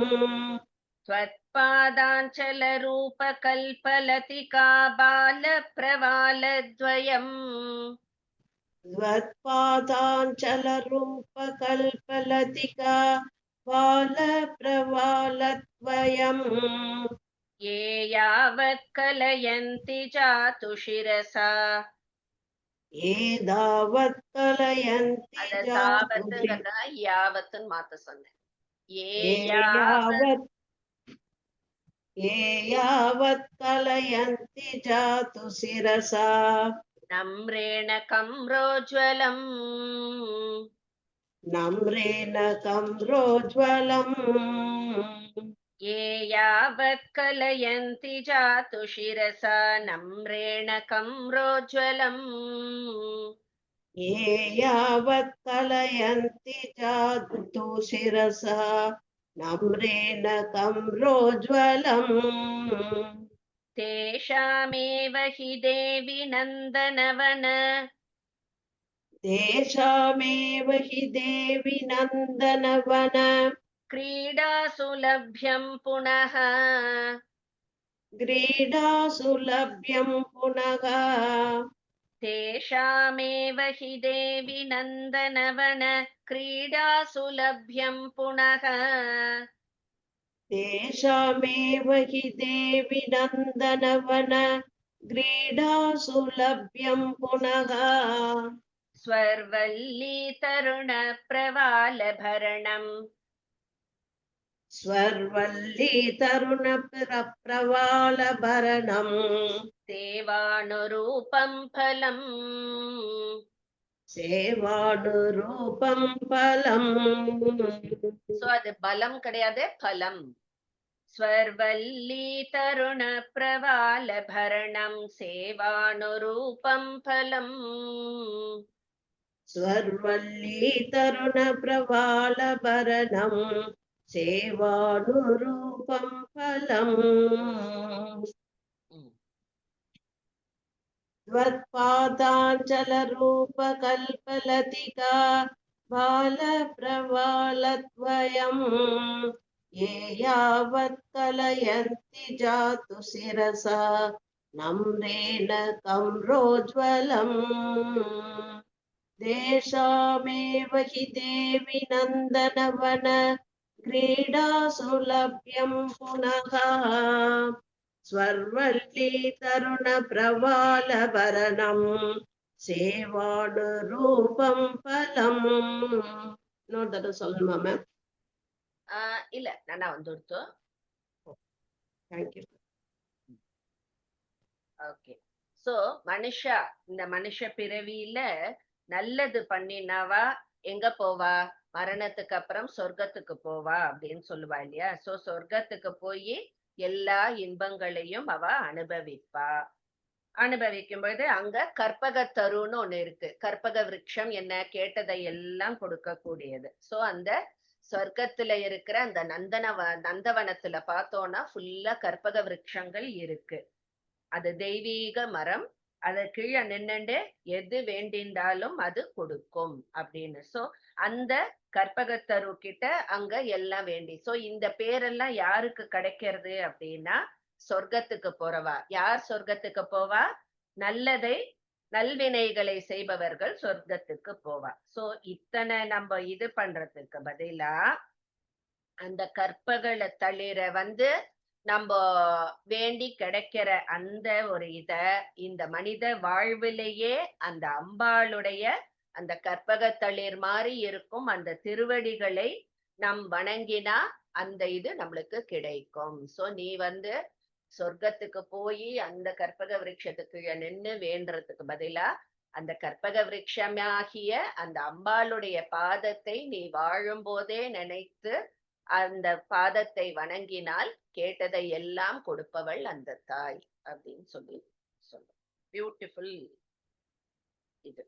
त्वत्पादाञ्चल रूप कल्पलतिका बाल प्रवाल द्वयम् त्वत्पादाञ्चलरूपकल्पलतिका बालप्रवालद्वयम् ये यावत् कलयन्ति जातु शिरसा एतावत् कलयन्ति அத जातु தாவத்துங்கிறத யாவத்துன்னு மாத்த சொன்னேன். ये ஏ யாவத் यावत् कलयन्ति जातु शिरसा நம்ரேண கம்ரோஜ்வலம் नम्रेण कम्रोज्ज्वलम् ये यावत् कलयन्ति जातु शिरसा नम्रेण कम्रोज्वलम् ये यावत् कलयन्ति जातु शिरसा नम्रेण कम्रोज्ज्वलम् तेषामेव हि देवि नन्दनवन तेषामेव हि देवि नन्दनवन क्रीडासु लभ्यं पुनः क्रीडासु लभ्यं पुनः तेषामेव हि देवि नन्दनवन क्रीडासु लभ्यं पुनः तेषामेव हि देवि नन्दनवन क्रीडासु लभ्यं पुनः स्वर्वल्ली तरुण प्रवालभरणम् स्वर्वल्ली तरुणप्रवालभरणम् सेवानुरूपं फलम् सेवानुरूपं फलम् சோ அது பலம் கிடையாது பலம். ஸ்வர்வல்லி தருண பிரவாலபரணம் சேவானுரூபம் பலம் स्वर्वल्ली तरुणप्रवालभरणम् सेवानुरूपं फलम् त्वत्पादाञ्चलरूपकल्पलतिका बालप्रवालद्वयम् ये यावत् कलयन्ति जातु शिरसा नम्रेण कम्रोज्ज्वलम् देशामेव हि देवि नन्दनवन क्रीडासु लभ्यं पुनः स्वर्वल्ली तरुणप्रवालभरणम् सेवानुरूपं फलम् இன்னொரு தடவை சொல்லணுமா மேம்? இல்ல நானா வந்துடுத்து. தேங்க்யூ. ஓகே. சோ மனுஷா இந்த மனுஷ பிறவியில நல்லது பண்ணினாவா எங்க போவா? மரணத்துக்கு அப்புறம் சொர்க்கத்துக்கு போவா அப்படின்னு சொல்லுவா இல்லையா? சோ சொர்க்கத்துக்கு போய் எல்லா இன்பங்களையும் அவ அனுபவிப்பா. அனுபவிக்கும் பொழுது அங்க கற்பக தருன்னு ஒண்ணு இருக்கு. கற்பக விருட்சம் என்ன கேட்டதை எல்லாம் கொடுக்கக்கூடியது. சோ அந்த சொர்க்கத்துல இருக்கிற அந்த நந்தவனத்துல பார்த்தோம்னா ஃபுல்லா கற்பக விருட்சங்கள் இருக்கு. அது தெய்வீக மரம். அத கீழே நின்னுண்டு எது வேண்டின்றாலும் அது கொடுக்கும் அப்படின்னு. சோ அந்த கற்பகத்தரு கிட்ட அங்க எல்லாம் வேண்டி. சோ இந்த பேரெல்லாம் யாருக்கு கிடைக்கிறது அப்படின்னா சொர்க்கத்துக்கு போறவா. யார் சொர்க்கத்துக்கு போவா? நல்வினைகளை செய்பவர்கள் சொர்க்கத்துக்கு போவா. சோ இத்தனை நம்ம இது பண்றதுக்கு பதிலா அந்த கற்பகளை தளிர நம்ம வேண்டி கிடைக்கிற அந்த ஒரு இந்த மனித வாழ்விலேயே அந்த அம்பாளுடைய அந்த கற்பகத்தளிர் மாதிரி இருக்கும் அந்த திருவடிகளை நம் வணங்கினா அந்த இது நம்மளுக்கு கிடைக்கும். சோ நீ சொர்க்கத்துக்கு போய் அந்த கற்பக விருட்சத்துக்கு நின்னு வேண்டறதுக்கு பதிலா அந்த கற்பக விருட்சமாகிய அந்த அம்பாளுடைய பாதத்தை நீ வாழும் போதே நினைத்து அந்த பாதத்தை வணங்கினால் கேட்டதை எல்லாம் கொடுப்பவள் அந்த தாய் அப்படின்னு சொல்லி சொல்லும். பியூட்டிஃபுல் இது.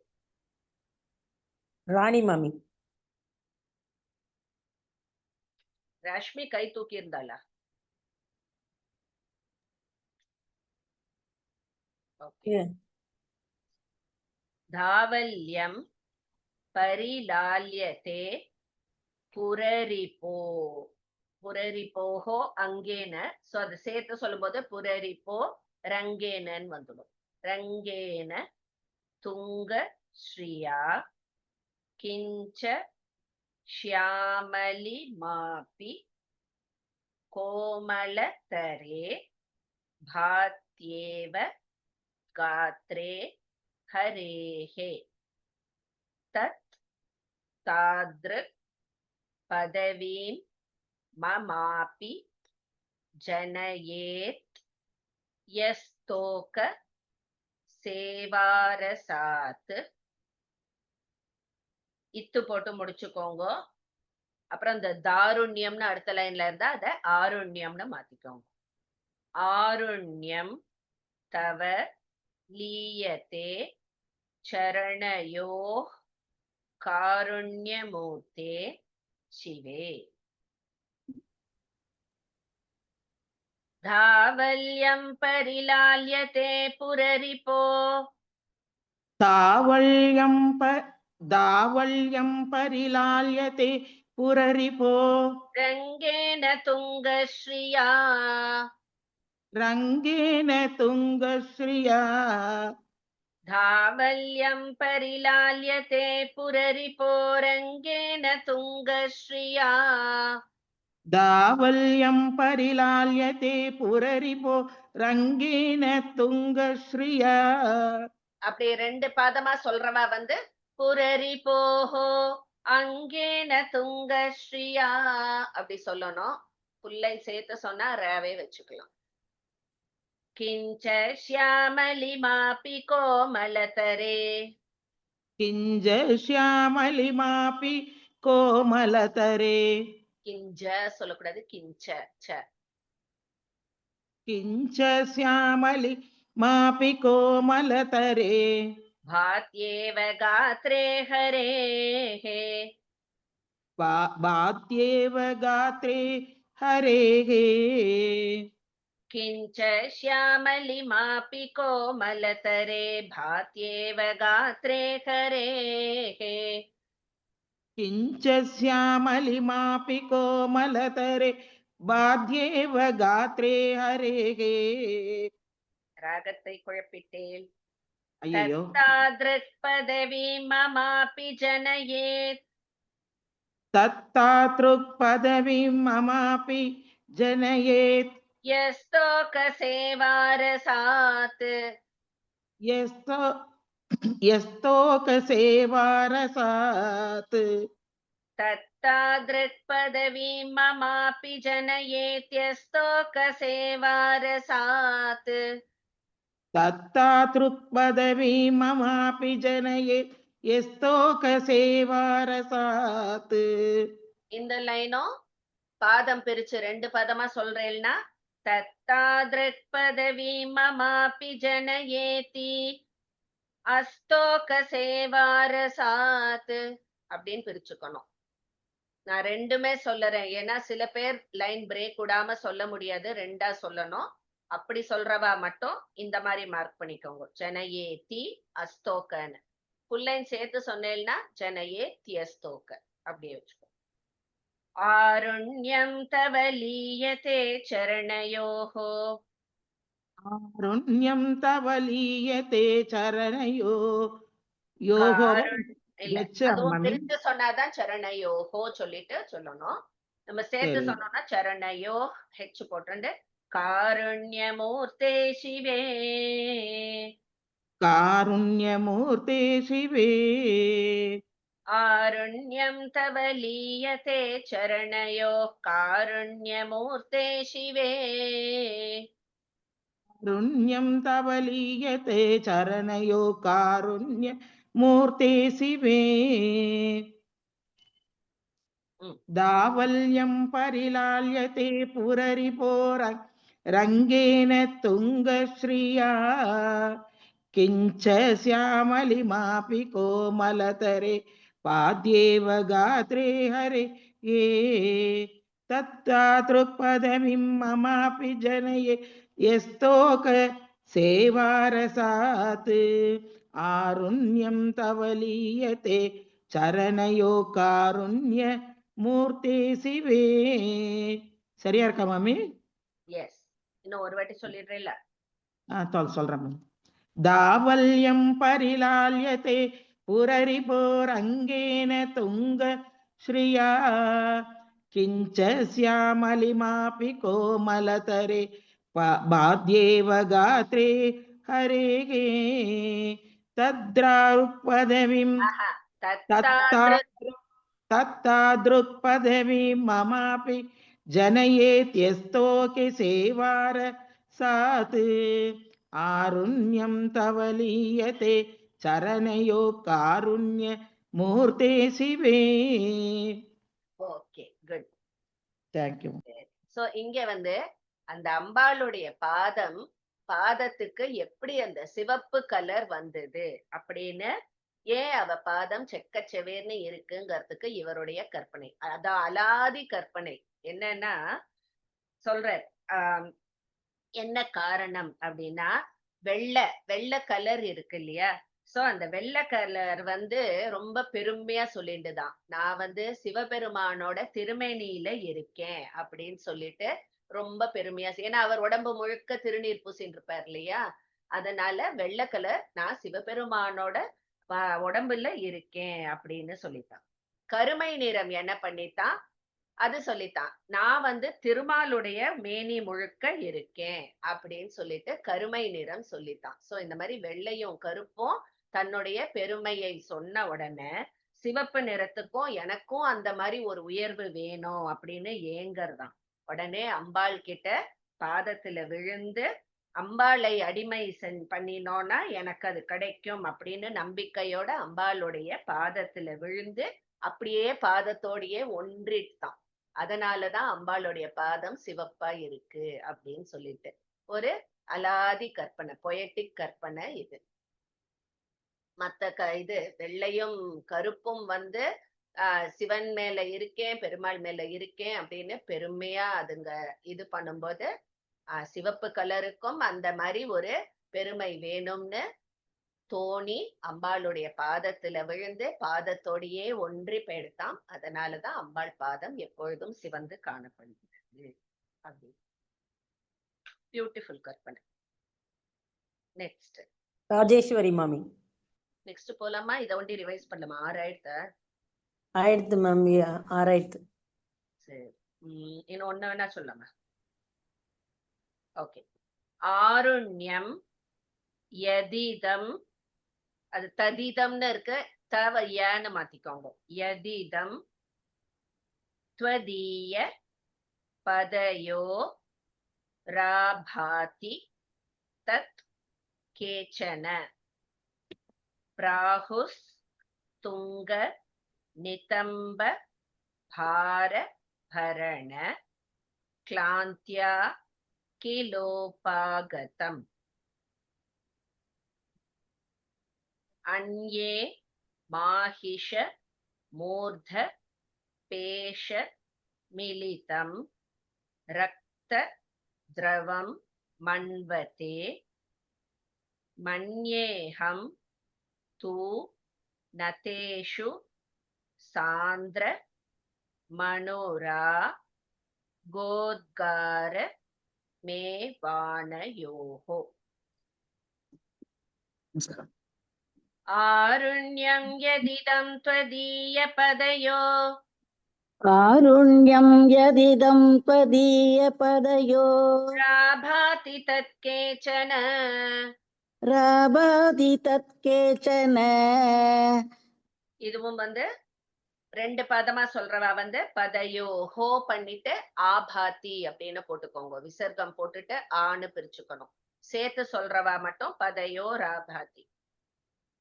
ராணி மாமி. ரஷ்மி கை தூக்கி இருந்தாளா? தாவல்யம் பரிலால்யதே புரரிபோ. புரரிப்போஹோ அங்கேன. சோ அதை சேர்த்து சொல்லும் போது புரரிப்போ ரங்கேனன்னு வந்துடும். ரங்கேன துங்க ஸ்ரீயா கிஞ்ச श्यामलिमापि कोमलतरे भात्येव गात्रे हरेः तत् तादृक् पदवीं ममापि जनयेत् यस्तोक सेवारसात् இத்து போட்டு முடிச்சுக்கோங்க. அப்புறம் இந்த தாருண்யம்னு அடுத்த லைன்ல இருந்தா அத ஆருண்யம்னு மாத்திக்கோங்க. ஆருண்யம் தவ லீயதே சரணயோ காருண்யமூர்த்தே சிவே. தாவல்யம் பரிலால்யதே புரரிபோ தாவல்யம் பரிலால்யதே புரரிபோ ரங்கேன துங்கஸ்ரீயா ரங்கேன துங்கஸ்ரீயா. धावल्यं परिलाल्यते पुररिपो रङ्गेन तुङ्गश्रिया. தாவல்யம் பரிலால்யதே புரரிபோ ரங்கேன துங்கஸ்ரீயா. அப்படி ரெண்டு பாதமா சொல்றவா வந்து புரரிபோஹோ அங்கேன துங்கஸ்ரியா அப்படி சொல்லணும். புல்லை சேர்த்து சொன்னா ரவே வச்சுக்கலாம். கிஞ்ச ஷியாமலிமாபி கோமலதரே கிஞ்ச ஷியாமலிமாபி கோமலதரே. கிஞ்ச சொல்லக்கூடாது, கிஞ்ச ச. கிஞ்ச ஷியாமலிமாபி கோமலதரே भात्येव गात्रे हरेः பாத்யேவ காத்ரே ஹரேः. किञ्च श्यामलिमापि कोमलतरे भात्येव गात्रे हरेः கிஞ்ச ஷியாமலிமாபி கோமலதரே பாத்யேவ காத்ரே ஹரேः. ராகத்தை குழப்பிட்டேன். ஐயோ, தத்தாத்ருக் பதவி மமாபி ஜனயேத் தத்தாத்ருக் பதவிம் மமாபி ஜனயேத் யஸ்தோக சேவாரசாத் யஸ்தோக சேவாரசாத். தத்தாத்ருக் பதவி மமாபி ஜனயேத் யஸ்தோக சேவாரசாத். தத்தாத்ருக் பதவிம் மமாபி ஜனயேத் யஸ்தோக சேவாரசாத். இந்த லைனும் பாதம் பிரிச்சு ரெண்டு பதமா சொல்றேன்னா தத்தாத்ருக் பதவி மமாபி ஜனயேதி அஸ்தோக சேவாரசாத் அப்படின்னு பிரிச்சுக்கணும். நான் ரெண்டுமே சொல்லுறேன், ஏன்னா சில பேர் லைன் பிரேக் விடாம சொல்ல முடியாது, ரெண்டா சொல்லணும். அப்படி சொல்றவா மட்டும் இந்த மாதிரி மார்க் பண்ணிக்கோங்க, ஜனயேதி அஸ்தோகன்னு. ஃபுல் லைன் சேர்த்து சொன்னேன்னா ஜனயேதி அஸ்தோக அப்படியே வச்சுக்கோ. ஆருண்யம் தவ லீயதே சரணயோஹோ காருண்யம் தவ லீயதே சரணயோ யோகோ. இல்ல, வச்சு அதுவும் அம்மாமி. பிரிச்சு சொன்னாதான் சரணயோஹோ சொல்லிட்டு சொல்லணும். நம்ம சேர்த்து சரி. சொன்னோம்னா சரணயோ ஹெச் போட்டு காருண்யமூர்த்தே சிவே காருண்யமூர்த்தே சிவே. ஆருண்யம் தவ லீயதே சரணயோ காருண்யமூர்த்தே சிவே. காருண்யம் தவ லீயதே சரணயோ காருண்ய மூர்த்தே சிவே. தாவல்யம் பரிலால்யதே புரரிபோ ரங்கேன துங்கஸ்ரீயா. கிஞ்ச ஷியாமலிமாபி கோமலதரே பாத்யேவ காத்ரே ஹரே. தத்தாத்ருக் பதவிம் மமாபி ஜனயே யஸ்தோக சேவாரசாத். ஆருண்யம் தவ லீயதே சரணயோ காருண்ய மூர்த்தே சிவே. சரியா இருக்கா மாமி? எஸ், இன்னும் ஒரு வாட்டி சொல்லிடுறேன்ல. சொல்றேன். தாவல்யம் பரிலால்யதே पुररिपोरङ्गेन तुङ्ग श्रिया किञ्च श्यामलिमापि कोमलतरे बाध्येव गात्रे हरेः तद्रारुपदवीं तत्तादृक्पदवीं ममापि जनयेत्यस्तोके सेवार सात् आरुण्यं तव लीयते चरणयो कारुण्य मूर्ते शिवे. Okay, good. தேங்க்யூ. சோ இங்க வந்து அந்த அம்பாளுடைய பாதத்துக்கு எப்படி அந்த சிவப்பு கலர் வந்தது அப்படின்னு, ஏன் அவ பாதம் செக்கச்செவேர்னு இருக்குங்கிறதுக்கு இவருடைய கற்பனை, அதான் அலாதி கற்பனை. என்னன்னா சொல்றார், என்ன காரணம் அப்படின்னா, வெள்ளை கலர் இருக்கு இல்லையா, சோ அந்த வெள்ளை கலர் வந்து ரொம்ப பெருமையா சொல்லிட்டுதான், நான் வந்து சிவபெருமானோட திருமேனியில இருக்கேன் அப்படின்னு சொல்லிட்டு ரொம்ப பெருமையா, ஏன்னா அவர் உடம்பு முழுக்க திருநீர் பூசின்னு இருப்பார் இல்லையா, அதனால வெள்ளை கலர் நான் சிவபெருமானோட உடம்புல இருக்கேன் அப்படின்னு சொல்லிட்டான். கருமை நிறம் என்ன பண்ணிட்டான், அது சொல்லித்தான், நான் வந்து திருமாலுடைய மேனி முழுக்க இருக்கேன் அப்படின்னு சொல்லிட்டு கருமை நிறம் சொல்லித்தான். சோ இந்த மாதிரி வெள்ளையும் கருப்பும் தன்னுடைய பெருமையை சொன்ன உடனே சிவப்பு நிறத்துக்கும் எனக்கும் அந்த மாதிரி ஒரு உயர்வு வேணும் அப்படின்னு ஏங்கறதான். உடனே அம்பாள் கிட்ட பாதத்துல விழுந்து, அம்பாளை அடிமை பண்ணினோம்னா எனக்கு அது கிடைக்கும் அப்படின்னு நம்பிக்கையோட அம்பாளுடைய பாதத்துல விழுந்து அப்படியே பாதத்தோடையே ஒன்றிட்டான். அதனாலதான் அம்பாளுடைய பாதம் சிவப்பா இருக்கு அப்படின்னு சொல்லிட்டு ஒரு அலாதி கற்பனை, பொயட்டிக் கற்பனை இது. மத்த இது வெள்ளையும் கருப்பும் வந்து சிவன் மேல இருக்கேன், பெருமாள் மேல இருக்கேன் அப்படின்னு பெருமையா அதுங்க இது பண்ணும்போது, சிவப்பு கலருக்கும் அந்த மாதிரி ஒரு பெருமை வேணும்னு தோணி அம்பாளுடைய பாதத்துல விழுந்து பாதத்தோடையே ஒன்றி போயிடுத்தான். அதனாலதான் அம்பாள் பாதம் எப்பொழுதும் சிவந்து காணப்படுகிறது. அப்படி பியூட்டிஃபுல் கற்பனை. நெக்ஸ்ட் ராஜேஸ்வரி மாமி. நெக்ஸ்ட் போலாமா, இதை ஒண்டி ரிவைஸ் பண்ணலாமா? 6 ஆயிடுத்து மேம், 6 சரி. இன்னும் ஒண்ணு வேணா சொல்லாமா? ஓகே. ஆருண்யம் யதிதம், அது ததிதம்னு இருக்கு, தவ ஏன்னு மாத்திக்கோங்க. யதிதம் த்வதீய பதயோ ராபாதி தத் கேச்சன பிராஹுஸ் துங்க நிதம்ப பார பரண கிளாந்தியா கிலோபாகதம் அன்யே மாஹிஷ மூர்த பேஷ மிலிதம் ரக்த திரவம் மன்வதே மன்யேஹம் தூ நதேஷு சாந்திர மனோரா கோத்கார மே வானயோஹோ. ஆருண்யம் யதிதம் த்வதீய பதயோ, காருண்யம் யதிதம் த்வதீய பதயோ ராபாதி தத் கேச்சன, ராபாதி தத் கேச்சன. இதுவும் வந்து 2 பதமா சொல்றவா வந்து பதயோ ஹோ பண்ணிட்டு ஆபாதி அப்படின்னு போட்டுக்கோங்க, விசர்க்கம் போட்டுட்டு ஆன்னு பிரிச்சுக்கணும். சேர்த்து சொல்றவா மட்டும் பதயோ ராபாதி.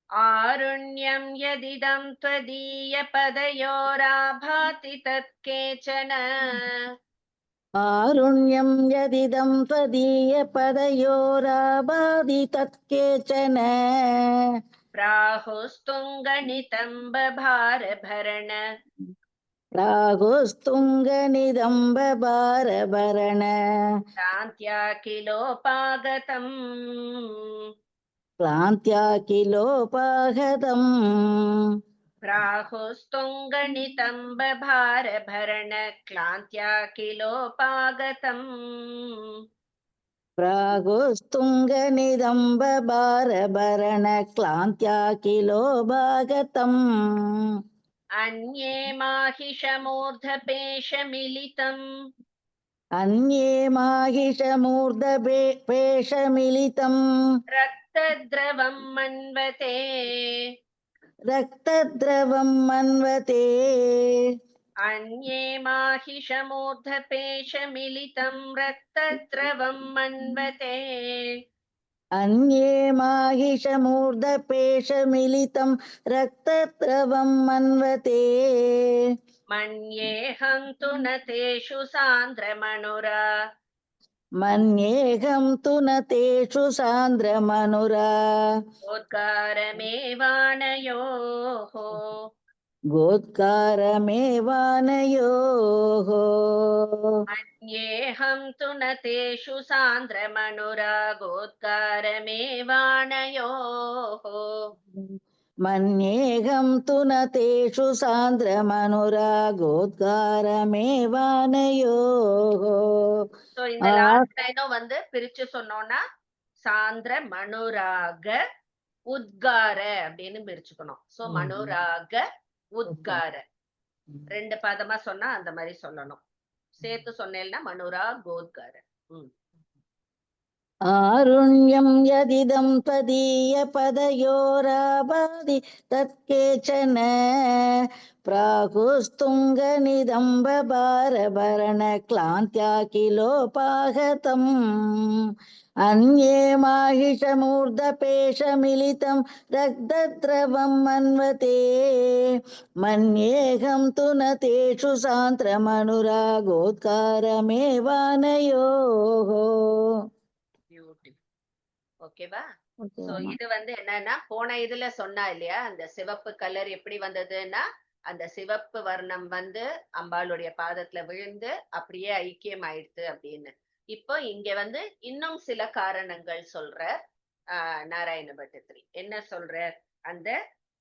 ஆருண்யம் யதிதம் த்வதீய பதயோ ராபாதி தத் கேச்சன, ஆருண்யம் யதிதம் த்வதீய பதயோ ராபாதி தத் கேச்சன. பிராஹுஸ்துங்க நிதம்ப பார பரண, ராகுஸ்துங்க நிதம்ப பார பரண சாந்தியா கிலோபாகதம், கிளாந்தியா கிலோபாகதம். பிராஹுஸ்துங்க நிதம்ப பார பரண கிளாந்தியா கிலோபாகதம், प्रागुस्तुङ्गनिदम्बभारभरणक्लान्त्याखिलोभागतम् अन्ये माहिषमूर्धपेशमिलितम् अन्ये माहिषमूर्धपेशमिलितम् रक्तद्रवं मन्वते रक्तद्रवं मन्वते अन्ये माहिषमूर्धपेशमिलितं रक्तद्रवं मन्वते अन्ये माहिषमूर्धपेशमिलितं रक्तद्रवं मन्वते मन्येऽहं तु न तेषु सान्द्रमनुरा मन्येऽहं तु न तेषु सान्द्रमनुरा गोद्गारमेवानयोः गोद्गारमेवानयोः मन्येऽहं तु न तेषु सान्द्रमनुरा गोद्गारमेवानयोः मन्येऽहं तु न तेषु सान्द्रमनुरा गोद्गारमेवानयोः So இந்த லாஸ்ட் லைனும் வந்து பிரிச்சு சொன்னோம்னா சாந்திர மனுராக உத்கார அப்படின்னு பிரிச்சுக்கணும். சோ மனுராக உத்கார 2 பதமா சொன்னா அந்த மாதிரி சொல்லணும். சேர்த்து சொன்னேன்னா மனுரா கோத்கார. आरुण्यं यदिदं त्वदीयपदयोराबाधि तत्केचन प्राहुस्तुङ्गनिदम्बभारभरणक्लान्त्याखिलोपाहतम् अन्ये माहिषमूर्धपेशमिलितं रक्तद्रवं मन्वते मन्येऽहं तु न तेषु सान्द्रमनुरा गोद्गारमेवानयोः ஓகேவா? சோ இது வந்து என்னன்னா போன இதுல சொன்னா இல்லையா அந்த சிவப்பு கலர் எப்படி வந்ததுன்னா அந்த சிவப்பு வர்ணம் வந்து அம்பாளுடைய பாதத்துல விழுந்து அப்படியே ஐக்கியம் ஆயிடுது அப்படின்னு. இப்போ இங்க வந்து இன்னும் சில காரணங்கள் சொல்ற நாராயண பட்டத்திரி என்ன சொல்ற அந்த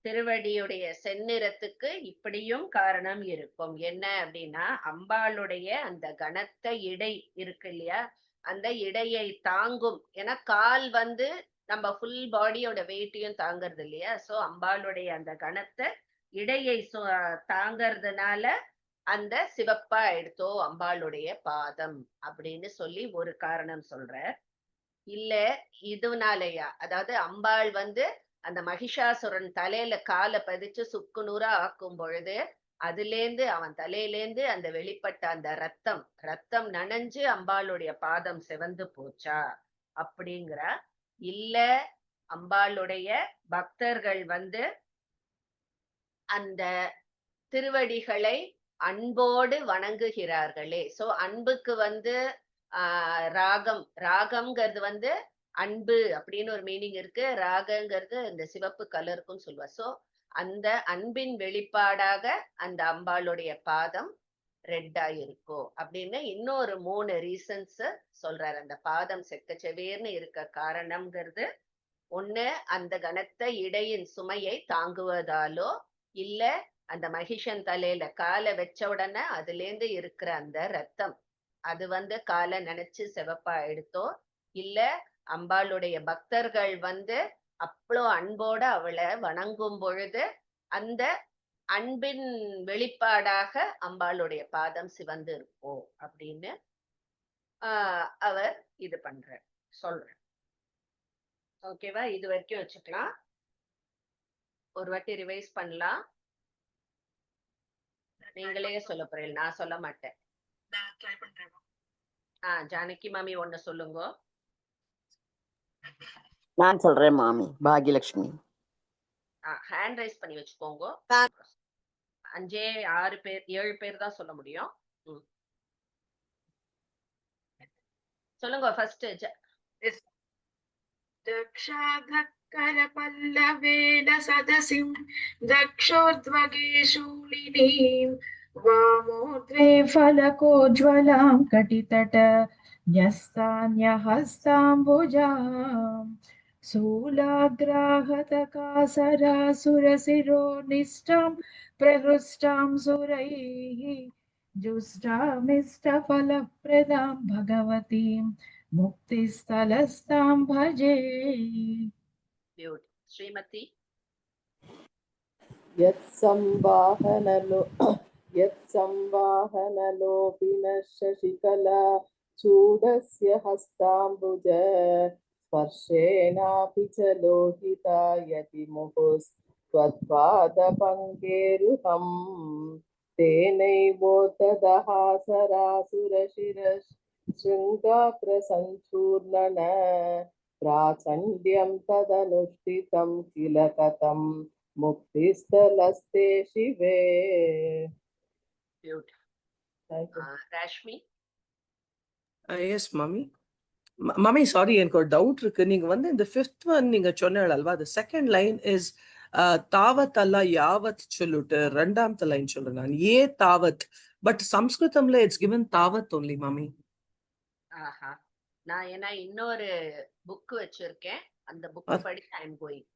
திருவடியுடைய செந்நிறத்துக்கு இப்படியும் காரணம் இருக்கும். என்ன அப்படின்னா அம்பாளுடைய அந்த கனத்த இடை இருக்கு இல்லையா அந்த இடையை தாங்கும். ஏன்னா கால் வந்து நம்ம ஃபுல் பாடியோட வெயிட்டையும் தாங்கிறது இல்லையா. சோ அம்பாளுடைய அந்த கனத்தை இடையை தாங்கிறதுனால அந்த சிவப்பா எடுத்தோ அம்பாளுடைய பாதம் அப்படின்னு சொல்லி ஒரு காரணம் சொல்ற. இல்ல இதுனாலயா அதாவது அம்பாள் வந்து அந்த மகிஷாசுரன் தலையில காலை பதிச்சு சுக்குநூறா ஆக்கும் பொழுது அதுலேந்து அவன் தலையிலேந்து அந்த வெளிப்பட்ட அந்த ரத்தம் நனைஞ்சு அம்பாளுடைய பாதம் சிவந்து போச்சா அப்படிங்கிற. இல்ல அம்பாளுடைய பக்தர்கள் வந்து அந்த திருவடிகளை அன்போடு வணங்குகிறார்களே. சோ அன்புக்கு வந்து ராகம்ங்கிறது வந்து அன்பு அப்படின்னு ஒரு மீனிங் இருக்கு. ராகங்கிறது இந்த சிவப்பு கலருக்கும் சொல்லுவா. சோ அந்த அன்பின் வெளிப்பாடாக அந்த அம்பாளுடைய பாதம் ரெட்டா இருக்கோ அப்படின்னு இன்னொரு 3 ரீசன்ஸ் சொல்றாரு. அந்த பாதம் செக்கச்செவேர்னு இருக்க காரணம்ங்கிறது ஒண்ணு அந்த கனத்த இடையின் சுமையை தாங்குவதாலோ இல்ல அந்த மகிஷன் தலையில காலை வச்ச உடனே அதுல இருந்து இருக்கிற அந்த ரத்தம் அது வந்து காலை நினைச்சு சிவப்பா எடுத்தோ இல்ல அம்பாளுடைய பக்தர்கள் வந்து அவ்வளோ அன்போட அவளை வணங்கும் பொழுது அந்த அன்பின் வெளிப்பாடாக அம்பாளுடைய பாதம் சிவந்து இருக்கும் அப்படின்னு அவர் இது பண்ற சொல்ற. ஓகேவா? இது வரைக்கும் வச்சுக்கலாம். ஒரு வாட்டி ரிவைஸ் பண்ணலாம். நீங்களே சொல்ல போறீங்க, நான் சொல்ல மாட்டேன். ஜானகி மாமி ஒண்ணு சொல்லுங்க. நான் சொல்றேன் மாமி. பாகியலட்சுமி ஹேண்ட் ரைஸ் பண்ணி வச்சுக்கோங்க. 5 6 பேர் 7 பேர் தான் சொல்ல முடியும். சொல்லுங்க ஃபர்ஸ்ட். दक्षाधक्करपल्लवेन सदसिं दक्षोर्ध्वगे शूलिनीं वामोर्ध्वे फलकोज्ज्वलां कटितट न्यस्तान्यहस्ताम्बुजाम् शूलाग्राहतकासरासुरशिरोनिष्ठां प्रहृष्टां सुरैः जुष्टामिष्टफलप्रदां भगवतीं मुक्तिस्थलस्तां भजे Beautiful. Srimati. यत्संवाहनलोपिनः शशिकला चूडस्य हस्ताम्बुज स्पर्शेनापि च लोहितायति मुहुस्त्वत्पादपङ्केरुहम् तेनैवोत्तदहासरासुरशिरशृङ्गाप्रसञ्चूर्णन प्राचण्ड्यं तदनुष्ठितं किल कथं मुक्तिस्थलस्ते शिवे. Beautiful. Thank you. Rashmi. Yes, mommy. Mommy, sorry, எனக்கு ஒரு டவுட் இருக்கு. நீங்க வந்து இந்த ஃபிஃப்த் ஒன் நீங்க சொன்னீங்க halwa, the second line is தாவத் அல்லா யாவத் சொல்லிட்டு ரெண்டாமത്തെ லைன் சொல்றேன் நான் ஏ தாவத், பட் சம்ஸ்கிருதம்ல இட்ஸ் given தாவத் only, mommy. ஆஹா, நான் ஏன்னா இன்னொரு புக் வச்சிருக்கேன், அந்த புக் படி ஐ அம் கோயிங்.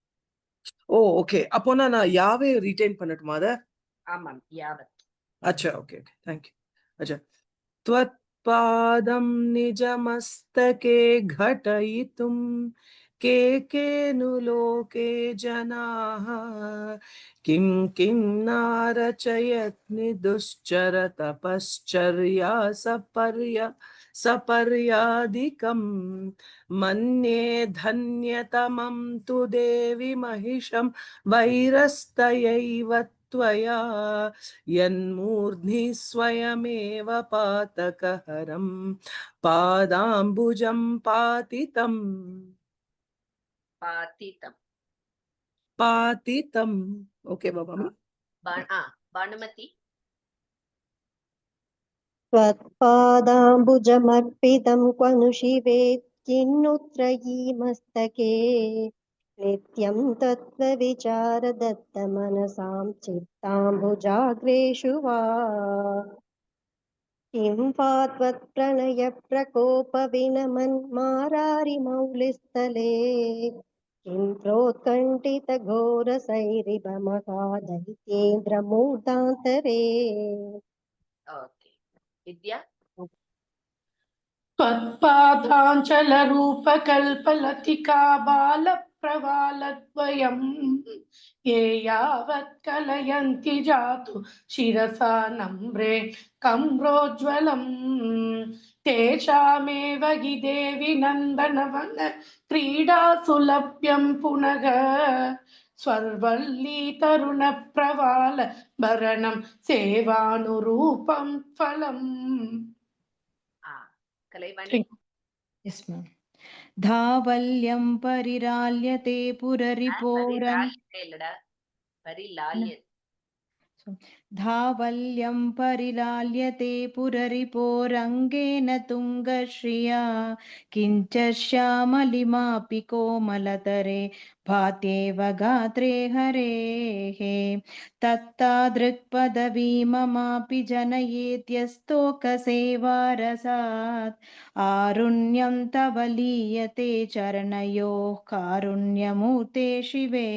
ஓ ஓகே, அப்போ நான் யாவே ரிட்டைன் பண்ணட்டுமா அத? ஆமாம், யாவத். अच्छा, ओके ओके, थैंक यू. अच्छा, त्वत्पादं निजमस्तके घटयितुं केनु लोके जनाः किं किं नारचयत् निदुश्चर तपश्चर्या सपर्यादिकं मन्ये धन्यतमं तु देवि महिषं वैरस्तयैव त्वया यन्मूर्ध्नि स्वयमेव पातकहरं पादाम्बुजं पातितम्. पातितम्. ओके बाबा. भानुमति. त्वत्पादाम्बुजमर्पितं क्वनु शिवे किन्नु त्रयीमस्तके नित्यं तत्त्वविचारदत्तमनसां चित्ताम्बुजाग्रेषु वा किं वा त्वत्प्रणयप्रकोपविनमन्मारारिमौलिस्थले किं प्रोत्कण्ठितघोरसैरिवमहादैत्येन्द्रमूर्धान्तरे. ओके, विद्या. त्वत्पादाञ्चलरूपकल्पलतिका बालप्रवालद्वयम् ये यावत् कलयन्ति जातु शिरसा नम्रे कम्रोज्ज्वलम् तेषामेव हि देवि नन्दनवन क्रीडा सुलभ्यं पुनः स्वर्वल्ली तरुणप्रवाल भरणं सेवानुरूपं फलम्. Yes, ma'am. धावल्यं परिराल्यते पुररिपोरं धावल्यं परिलाल्यते पुररिपोरङ्गेन तुङ्गश्रिया किञ्च श्यामलिमापि कोमलतरे भात्येव गात्रे हरेः तत्तादृक्पदवीममापि जनयेत्यस्तोकसेवारसात् आरुण्यं तव लीयते चरणयोः कारुण्यमूर्ते शिवे.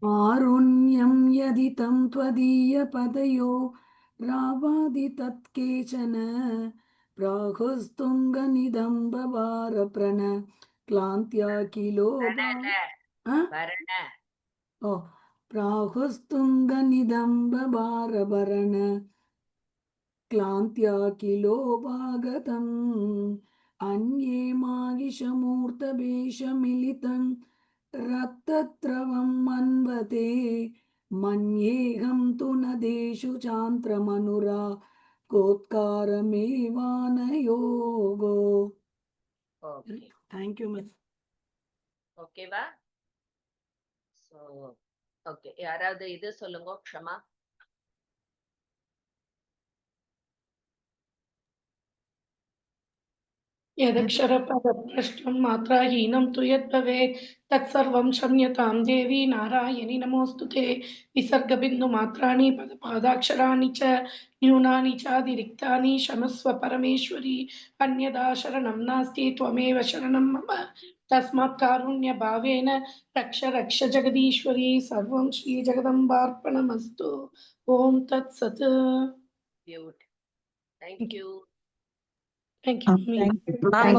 आरुण्यं यदि तं त्वदीयपदयो रावादि तत्केचन प्राहुस्तुङ्गनिदम्बभारप्रण क्लान्त्या किलो प्राहुस्तुङ्गनिदम्बभारभरण क्लान्त्या किलोभागतम् अन्ये मागिषमूर्तभेषमिलितं रक्तत्रवं मन्वते मन्येऽहं तु नदेषु चान्त्रमनुरा कोत्कारमेवानयोगो. Thank you, miss. Okay va? So, okay, யாராவது இது சொல்லுங்க. க்ஷமா. यदक्षरपदभ्रष्टं मात्राहीनं तु यद्भवेत् तत्सर्वं क्षम्यतां देवी नारायणि नमोऽस्तु ते. विसर्गबिन्दुमात्राणि पदपादाक्षराणि च न्यूनानि चातिरिक्तानि क्षमस्व परमेश्वरी. अन्यदा शरणं नास्ति त्वमेव शरणं मम तस्मात् कारुण्यभावेन रक्ष रक्ष जगदीश्वरी. सर्वं श्रीजगदम्बार्पणमस्तु. ॐ तत्सत्. Thank you. Thank you. Thank you.